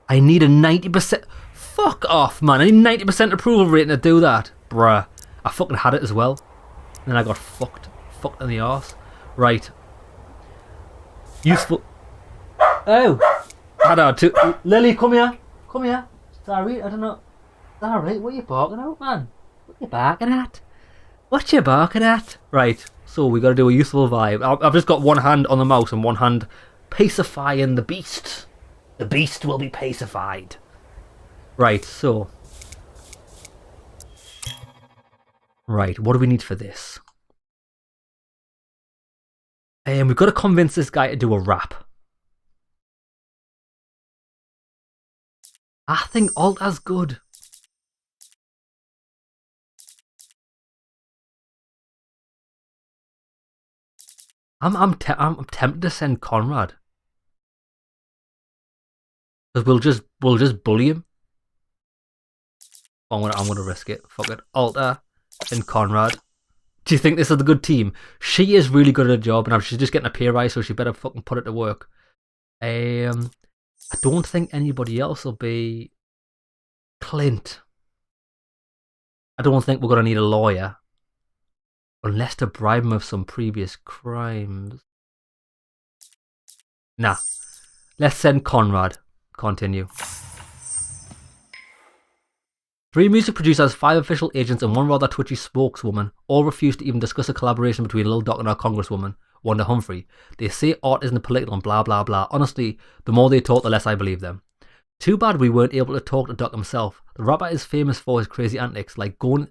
I need a 90%... Fuck off, man. I need 90% approval rating to do that. Bruh. I fucking had it as well. And then I got fucked. Fucked in the arse. Right. Useful... Oh. Lily, come here. Come here. Sorry, I don't know. Alright, what are you barking at, man? What you barking at? Right, so we got to do a useful vibe. I've just got one hand on the mouse and one hand pacifying the beast. The beast will be pacified. Right, so. Right, what do we need for this? We've got to convince this guy to do a rap. I think Alta's good. I'm tempted to send Conrad. Because we'll just bully him. I'm gonna risk it. Fuck it. Alta and Conrad. Do you think this is a good team? She is really good at her job, and she's just getting a pay rise, so she better fucking put it to work. I don't think anybody else will be Clint. I don't think we're gonna need a lawyer. Unless to bribe him of some previous crimes. Nah. Let's send Conrad. Continue. 3 music producers, 5 official agents, and 1 rather twitchy spokeswoman all refuse to even discuss a collaboration between Lil Doc and our Congresswoman, Wanda Humphrey. They say art isn't political and blah blah blah. Honestly, the more they talk, the less I believe them. Too bad we weren't able to talk to Doc himself. The rapper is famous for his crazy antics, like going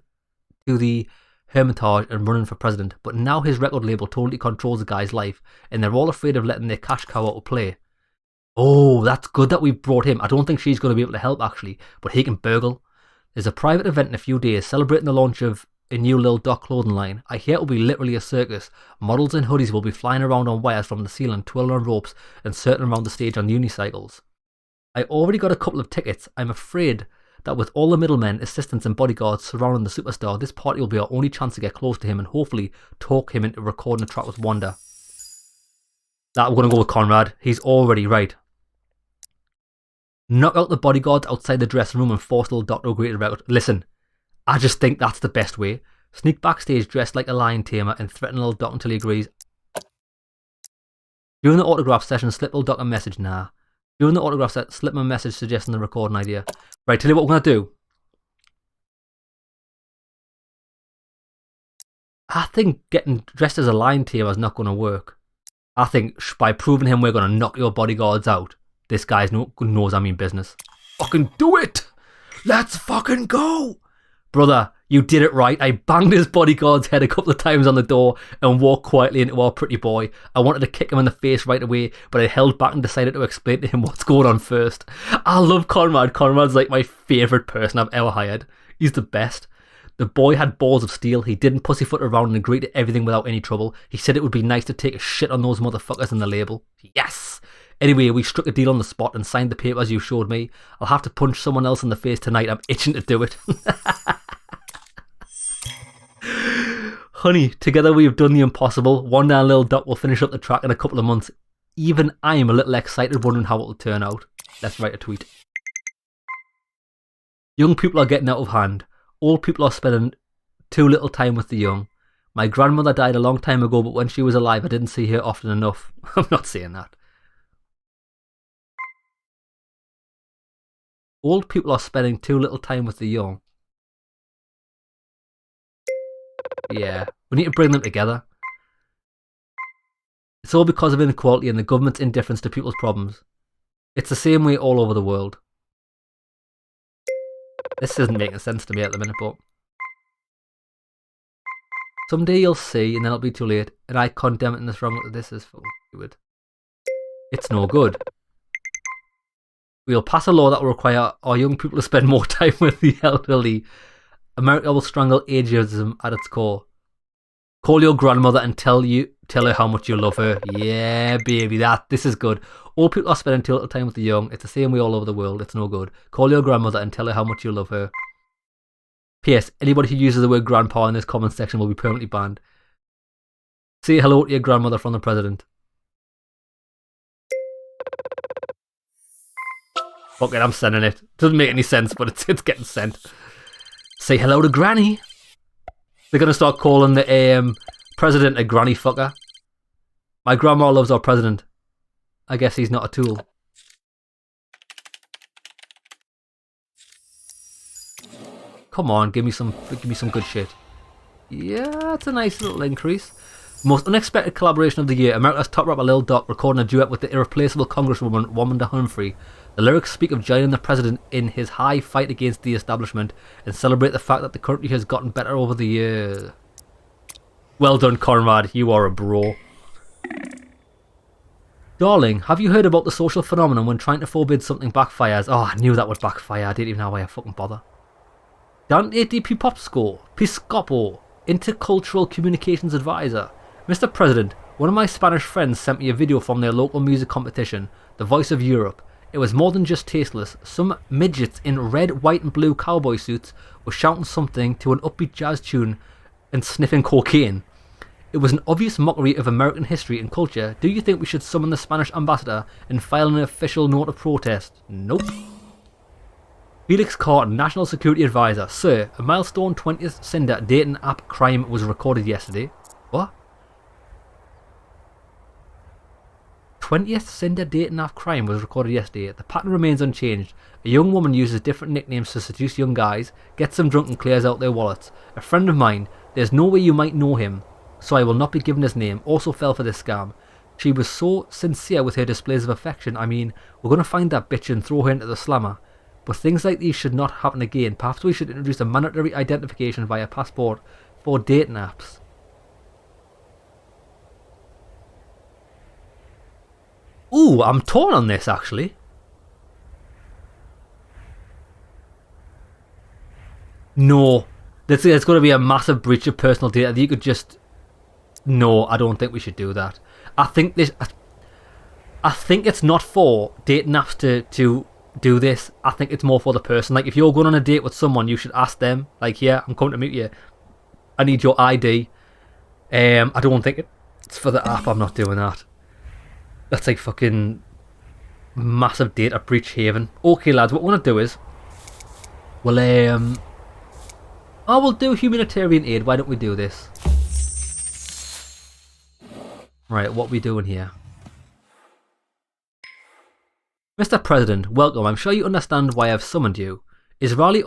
to the Hermitage and running for president, but now his record label totally controls the guy's life, and they're all afraid of letting their cash cow out of play. Oh, that's good that we brought him. I don't think she's going to be able to help, actually, but he can burgle. There's a private event in a few days celebrating the launch of a new Lil Doc clothing line. I hear it will be literally a circus. Models in hoodies will be flying around on wires from the ceiling, twirling on ropes, and circling around the stage on unicycles. I already got a couple of tickets. I'm afraid that with all the middlemen, assistants, and bodyguards surrounding the superstar, this party will be our only chance to get close to him and hopefully talk him into recording a track with Wanda. That, we're going to go with Conrad. He's already right. Knock out the bodyguards outside the dressing room and force Lil Doc to agree to the record. Listen, I just think that's the best way. Sneak backstage dressed like a lion tamer and threaten Lil Doc until he agrees. During the autograph session, slip Lil Doc a message. Nah. During the autograph set, slip him a message suggesting the recording idea. Right, tell you what we're going to do. I think getting dressed as a lion tamer is not going to work. I think by proving him we're going to knock your bodyguards out, this guy knows I mean business. Fucking do it! Let's fucking go! Brother, you did it right. I banged his bodyguard's head a couple of times on the door and walked quietly into our pretty boy. I wanted to kick him in the face right away, but I held back and decided to explain to him what's going on first. I love Conrad. Conrad's like my favourite person I've ever hired. He's the best. The boy had balls of steel. He didn't pussyfoot around and agreed to everything without any trouble. He said it would be nice to take a shit on those motherfuckers in the label. Yes! Anyway, we struck a deal on the spot and signed the papers you showed me. I'll have to punch someone else in the face tonight. I'm itching to do it. Honey, together we have done the impossible. Wanda and Lil Doc will finish up the track in a couple of months. Even I am a little excited wondering how it will turn out. Let's write a tweet. Young people are getting out of hand. Old people are spending too little time with the young. My grandmother died a long time ago, but when she was alive I didn't see her often enough. I'm not saying that. Old people are spending too little time with the young. Yeah, we need to bring them together. It's all because of inequality and the government's indifference to people's problems. It's the same way all over the world. This isn't making sense to me at the minute, but someday you'll see and then it'll be too late, and I condemn it in this wrong. This is stupid. It's no good. We'll pass a law that will require our young people to spend more time with the elderly. America will strangle ageism at its core. Call your grandmother and tell her how much you love her. Yeah, baby, this is good. Old people are spending too little time with the young. It's the same way all over the world. It's no good. Call your grandmother and tell her how much you love her. P.S. Anybody who uses the word grandpa in this comment section will be permanently banned. Say hello to your grandmother from the president. Fuck it, I'm sending it. Doesn't make any sense, but it's getting sent. Say hello to Granny. They're going to start calling the president a granny fucker. My grandma loves our president. I guess he's not a tool. Come on, give me some good shit. Yeah, that's a nice little increase. Most unexpected collaboration of the year. America's top rapper Lil Doc recording a duet with the irreplaceable Congresswoman Wanda Humphrey. The lyrics speak of joining the president in his high fight against the establishment and celebrate the fact that the country has gotten better over the years. Well done, Conrad. You are a bro. Darling, have you heard about the social phenomenon when trying to forbid something backfires? Oh, I knew that would backfire. I didn't even know why I fucking bother. Dante di Piscopo, Intercultural Communications Advisor. Mr. President, one of my Spanish friends sent me a video from their local music competition, The Voice of Europe. It was more than just tasteless. Some midgets in red, white and blue cowboy suits were shouting something to an upbeat jazz tune and sniffing cocaine. It was an obvious mockery of American history and culture. Do you think we should summon the Spanish ambassador and file an official note of protest? Nope. Felix Carton, National Security Advisor. Sir, a milestone 20th Cinder dating app crime was recorded yesterday. What? 20th Cinder dating app crime was recorded yesterday. The pattern remains unchanged. A young woman uses different nicknames to seduce young guys, gets them drunk and clears out their wallets. A friend of mine, there's no way you might know him, so I will not be given his name, also fell for this scam. She was so sincere with her displays of affection. I mean, we're going to find that bitch and throw her into the slammer. But things like these should not happen again. Perhaps we should introduce a mandatory identification via passport for dating apps. Ooh, I'm torn on this actually. No. There's going to be a massive breach of personal data that you could just... No, I don't think we should do that. I think it's not for dating apps to do this. I think it's more for the person. Like, if you're going on a date with someone, you should ask them, like, yeah, I'm coming to meet you. I need your ID. I don't think it's for the app. I'm not doing that. That's like fucking massive data breach haven. Okay, lads, what we're going to do is... we'll do humanitarian aid. Why don't we do this? Right, what are we doing here? Mr. President, welcome. I'm sure you understand why I've summoned you. Israeli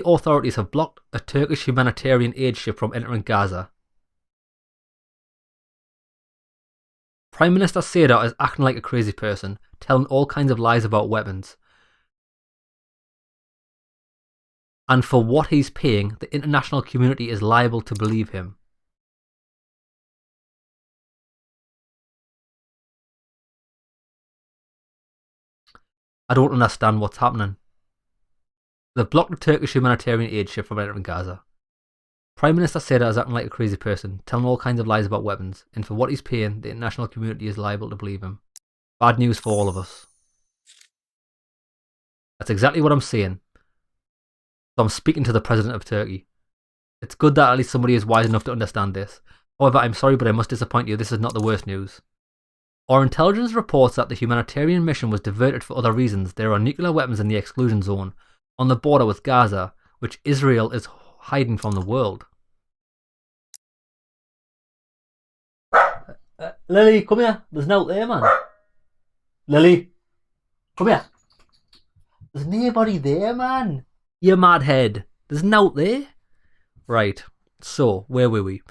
authorities have blocked a Turkish humanitarian aid ship from entering Gaza. Prime Minister Seder is acting like a crazy person, telling all kinds of lies about weapons. And for what he's paying, the international community is liable to believe him. I don't understand what's happening. They've blocked the Turkish humanitarian aid ship from entering Gaza. Prime Minister Seder is acting like a crazy person, telling all kinds of lies about weapons, and for what he's paying, the international community is liable to believe him. Bad news for all of us. That's exactly what I'm saying. So I'm speaking to the President of Turkey. It's good that at least somebody is wise enough to understand this. However, I'm sorry, but I must disappoint you. This is not the worst news. Our intelligence reports that the humanitarian mission was diverted for other reasons. There are nuclear weapons in the exclusion zone on the border with Gaza, which Israel is hiding from the world. Lily, come here. There's no there, man. Lily, come here. There's nobody there, man. You mad head. There's no there. Right. So, where were we?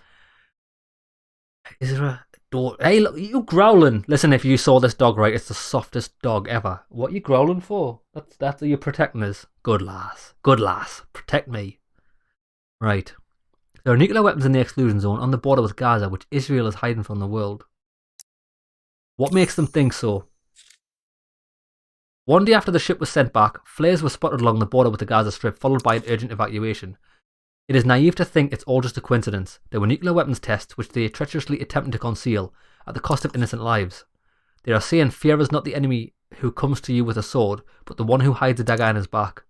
Is there a door? Hey, look, you growling. Listen, if you saw this dog, right, it's the softest dog ever. What are you growling for? That's you protecting us. Good lass. Good lass. Protect me. Right. There are nuclear weapons in the exclusion zone on the border with Gaza, which Israel is hiding from the world. What makes them think so? One day after the ship was sent back, flares were spotted along the border with the Gaza Strip, followed by an urgent evacuation. It is naive to think it's all just a coincidence. There were nuclear weapons tests which they treacherously attempted to conceal, at the cost of innocent lives. They are saying fear is not the enemy who comes to you with a sword, but the one who hides a dagger in his back.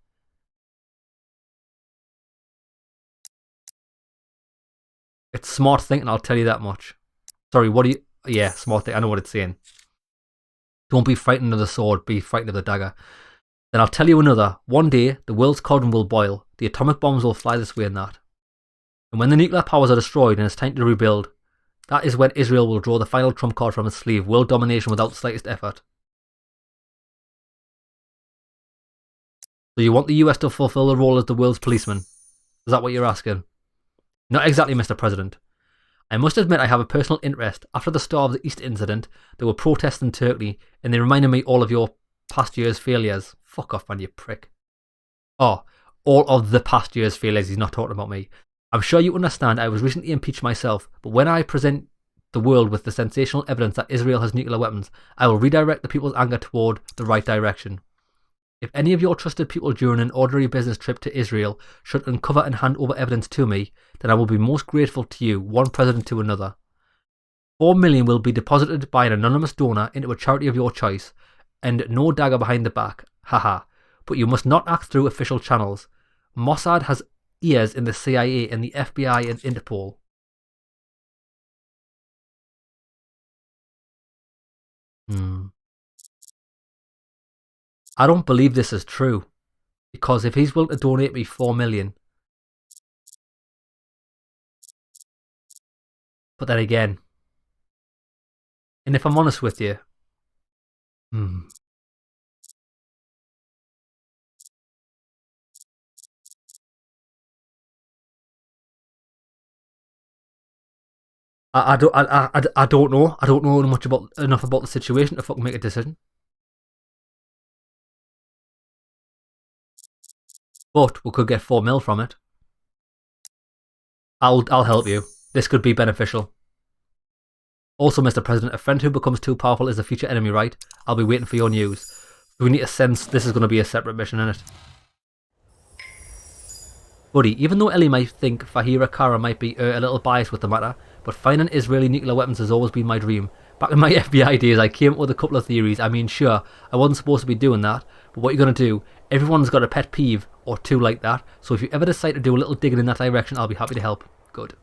It's smart thinking, I'll tell you that much. Sorry, what do you... Yeah, smart thing, I know what it's saying. Don't be frightened of the sword, be frightened of the dagger. Then I'll tell you another. One day, the world's cauldron will boil. The atomic bombs will fly this way and that. And when the nuclear powers are destroyed and it's time to rebuild, that is when Israel will draw the final trump card from its sleeve. World domination without the slightest effort. So you want the US to fulfill the role as the world's policeman? Is that what you're asking? Not exactly, Mr. President. I must admit I have a personal interest. After the start of the Easter incident, there were protests in Turkey, and they reminded me all of your past year's failures. Fuck off, man, you prick. Oh, all of the past year's failures, he's not talking about me. I'm sure you understand I was recently impeached myself, but when I present the world with the sensational evidence that Israel has nuclear weapons, I will redirect the people's anger toward the right direction. If any of your trusted people during an ordinary business trip to Israel should uncover and hand over evidence to me, then I will be most grateful to you, one president to another. 4 million will be deposited by an anonymous donor into a charity of your choice, and no dagger behind the back. Haha. But you must not act through official channels. Mossad has ears in the CIA and the FBI and Interpol. I don't believe this is true. Because if he's willing to donate me 4 million... But then again... And if I'm honest with you, Hmm. I don't know. I don't know enough about the situation to fucking make a decision. But we could get 4 mil from it. I'll help you. This could be beneficial. Also, Mr. President, a friend who becomes too powerful is a future enemy, right? I'll be waiting for your news. We need to sense this is going to be a separate mission, innit? Buddy, even though Ellie might think Fahira Kara might be a little biased with the matter, but finding Israeli nuclear weapons has always been my dream. Back in my FBI days, I came up with a couple of theories. I mean, sure, I wasn't supposed to be doing that, but what are you going to do? Everyone's got a pet peeve or two like that, so if you ever decide to do a little digging in that direction, I'll be happy to help. Good.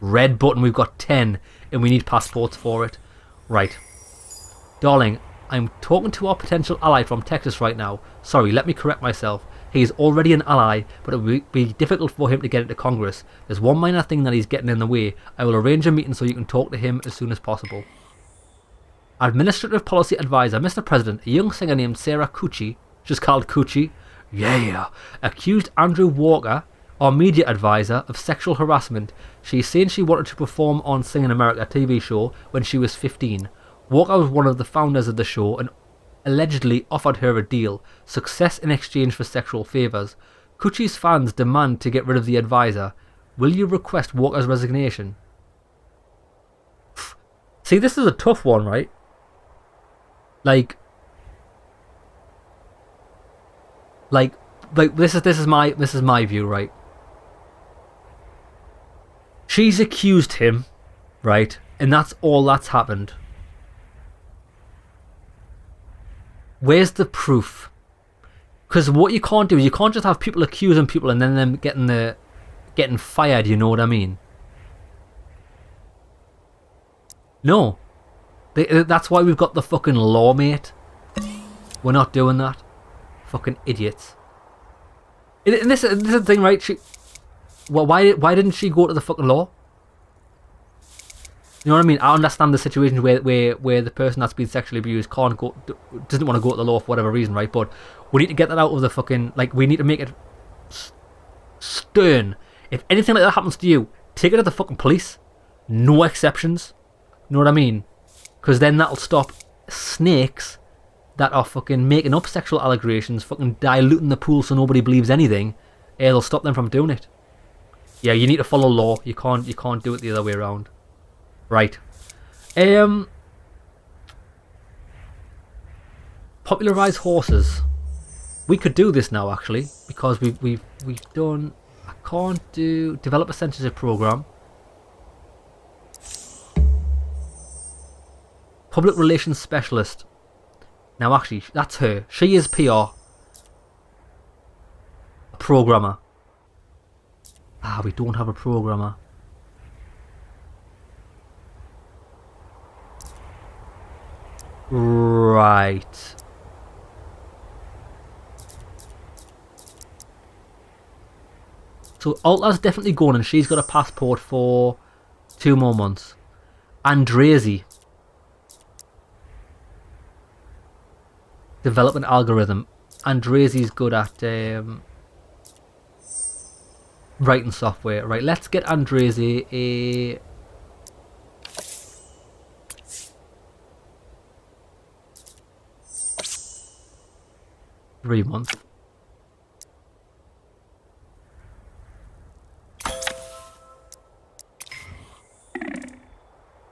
Red button, we've got 10, and we need passports for it. Right. Darling, I'm talking to our potential ally from Texas right now. Sorry, let me correct myself. He is already an ally, but it will be difficult for him to get into Congress. There's one minor thing that he's getting in the way. I will arrange a meeting so you can talk to him as soon as possible. Administrative Policy Advisor, Mr. President, a young singer named Sarah Cucci, just called Cucci, yeah, accused Andrew Walker, our media advisor, of sexual harassment. She's saying she wanted to perform on Sing in America TV show when she was 15. Walker was one of the founders of the show and allegedly offered her a deal, success in exchange for sexual favours. Cucci's fans demand to get rid of the advisor. Will you request Walker's resignation? See, this is a tough one, right? Like this is my view, right? She's accused him, right? And that's all that's happened. Where's the proof? Because what you can't do is you can't just have people accusing people and then them getting fired. You know what I mean? No, that's why we've got the fucking law, mate. We're not doing that. Fucking idiots. And this is the thing, right? Why didn't she go to the fucking law? You know what I mean? I understand the situation where the person that's been sexually abused doesn't want to go to the law for whatever reason, right? But we need to get that out of the fucking, we need to make it stern. If anything like that happens to you, take it to the fucking police. No exceptions. You know what I mean? Because then that'll stop snakes that are fucking making up sexual allegations, fucking diluting the pool so nobody believes anything. It'll stop them from doing it. Yeah, you need to follow law. You can't do it the other way around. Right. Popularise horses. We could do this now, actually, because we've done. I can't do develop a censorship program. Public relations specialist. Now, actually, that's her. She is PR. A programmer. We don't have a programmer. Right. So Alta's definitely gone and she's got a passport for 2 more months. Andresi. Develop an algorithm. Andresi's good at writing software. Right, let's get Andresi a... months.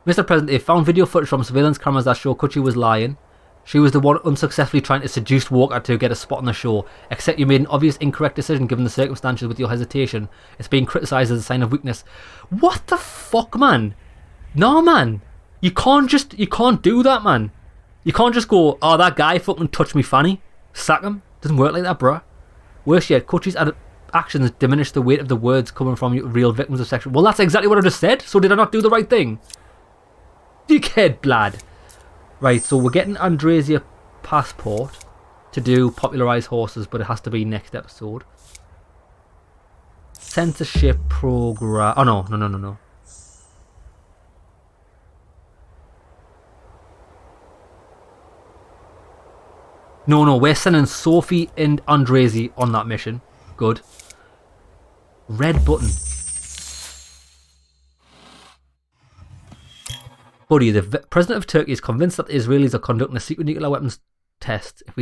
Mr. President, they found video footage from surveillance cameras that show Cucci was lying. She was the one unsuccessfully trying to seduce Walker to get a spot on the show. Except you made an obvious incorrect decision given the circumstances with your hesitation. It's being criticised as a sign of weakness. What the fuck, man? No, man. You can't do that, man. You can't just go, oh, that guy fucking touched me fanny. Sack him. Doesn't work like that, bruh. Worse yet, Cucci's actions diminish the weight of the words coming from real victims of sexual... Well, that's exactly what I just said. So did I not do the right thing? Dickhead, blad. Right, so we're getting Andresi a passport to do popularise horses, but it has to be next episode. Censorship program... Oh, no. No, no, we're sending Sophie and Andresi on that mission. Good. Red button. Buddy, the president of Turkey is convinced that the Israelis are conducting a secret nuclear weapons test. If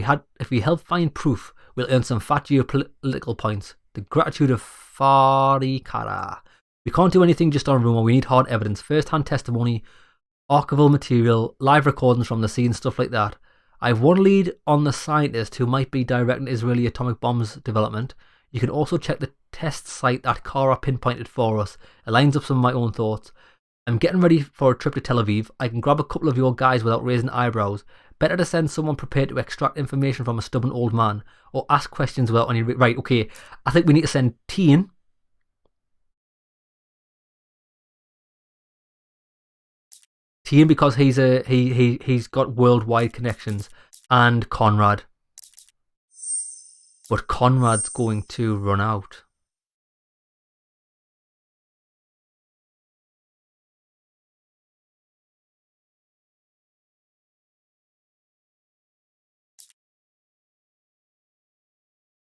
we help find proof, we'll earn some fat geopolitical points. The gratitude of Farikara. We can't do anything just on rumor. We need hard evidence, first-hand testimony, archival material, live recordings from the scene, stuff like that. I have one lead on the scientist who might be directing Israeli atomic bombs development. You can also check the test site that Kara pinpointed for us. It lines up some of my own thoughts. I'm getting ready for a trip to Tel Aviv. I can grab a couple of your guys without raising eyebrows. Better to send someone prepared to extract information from a stubborn old man, or ask questions without any... Right, okay. I think we need to send Tien. Tien, because he's got worldwide connections. And Conrad. But Conrad's going to run out.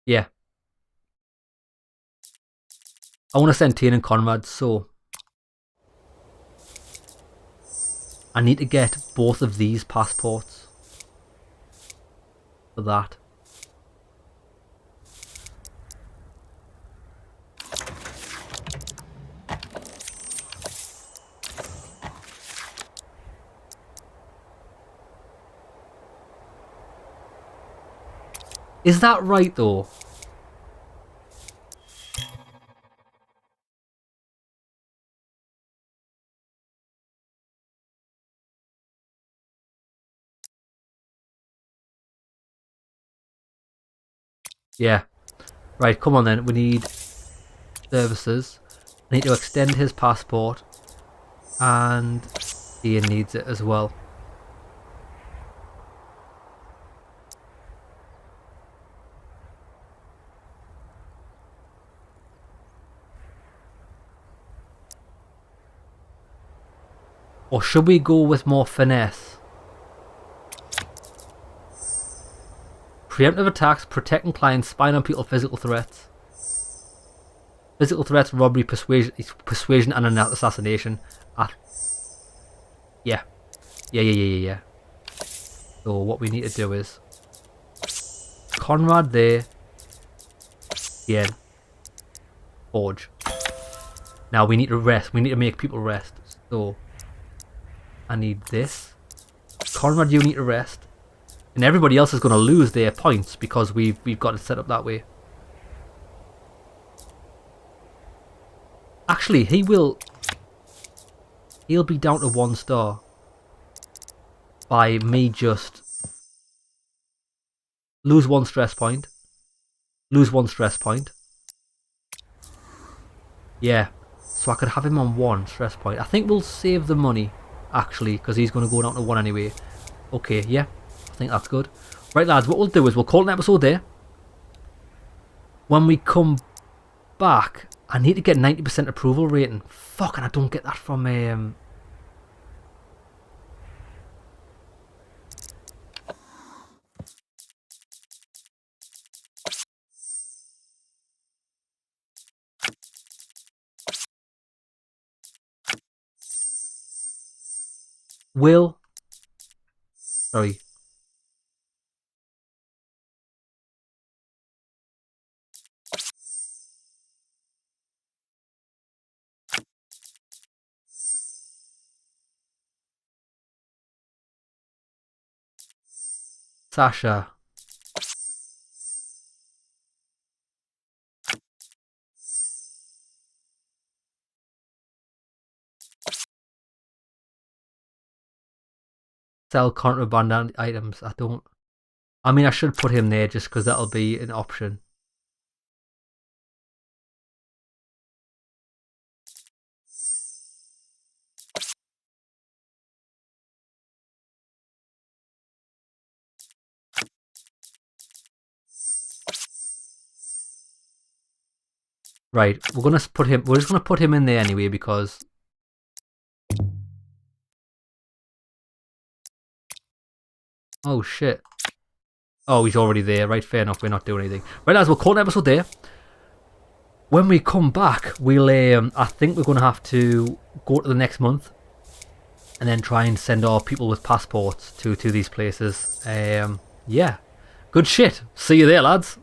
Yeah. I want to send Tien and Conrad, so I need to get both of these passports for that. Is that right though? Yeah. Right, come on then. We need services. I need to extend his passport. And Ian needs it as well. Or should we go with more finesse? Preemptive attacks, protecting clients, spying on people, physical threats. Physical threats, robbery, persuasion and an assassination. Yeah. Yeah. So what we need to do is... Conrad there. Yeah. Forge. Now we need to rest. We need to make people rest. So... I need this. Conrad, you need to rest. And everybody else is going to lose their points because we've got it set up that way. Actually, he'll be down to 1 star by me just lose 1 stress point, lose 1 stress point. Yeah, so I could have him on 1 stress point. I think we'll save the money actually because he's going to go down to 1 anyway. Okay, yeah, I think that's good. Right lads, what we'll do is we'll call an episode there. When we come back, I need to get 90% approval rating. Fuck, and I don't get that from Will. Sorry. Sasha. Sell contraband items. I mean, I should put him there just because that'll be an option. Right, we're just gonna put him in there anyway because oh shit. Oh, he's already there. Right, fair enough. We're not doing anything. Right, lads, we'll call an episode there. When we come back, we'll. I think we're going to have to go to the next month, and then try and send our people with passports to these places. Yeah, good shit. See you there, lads.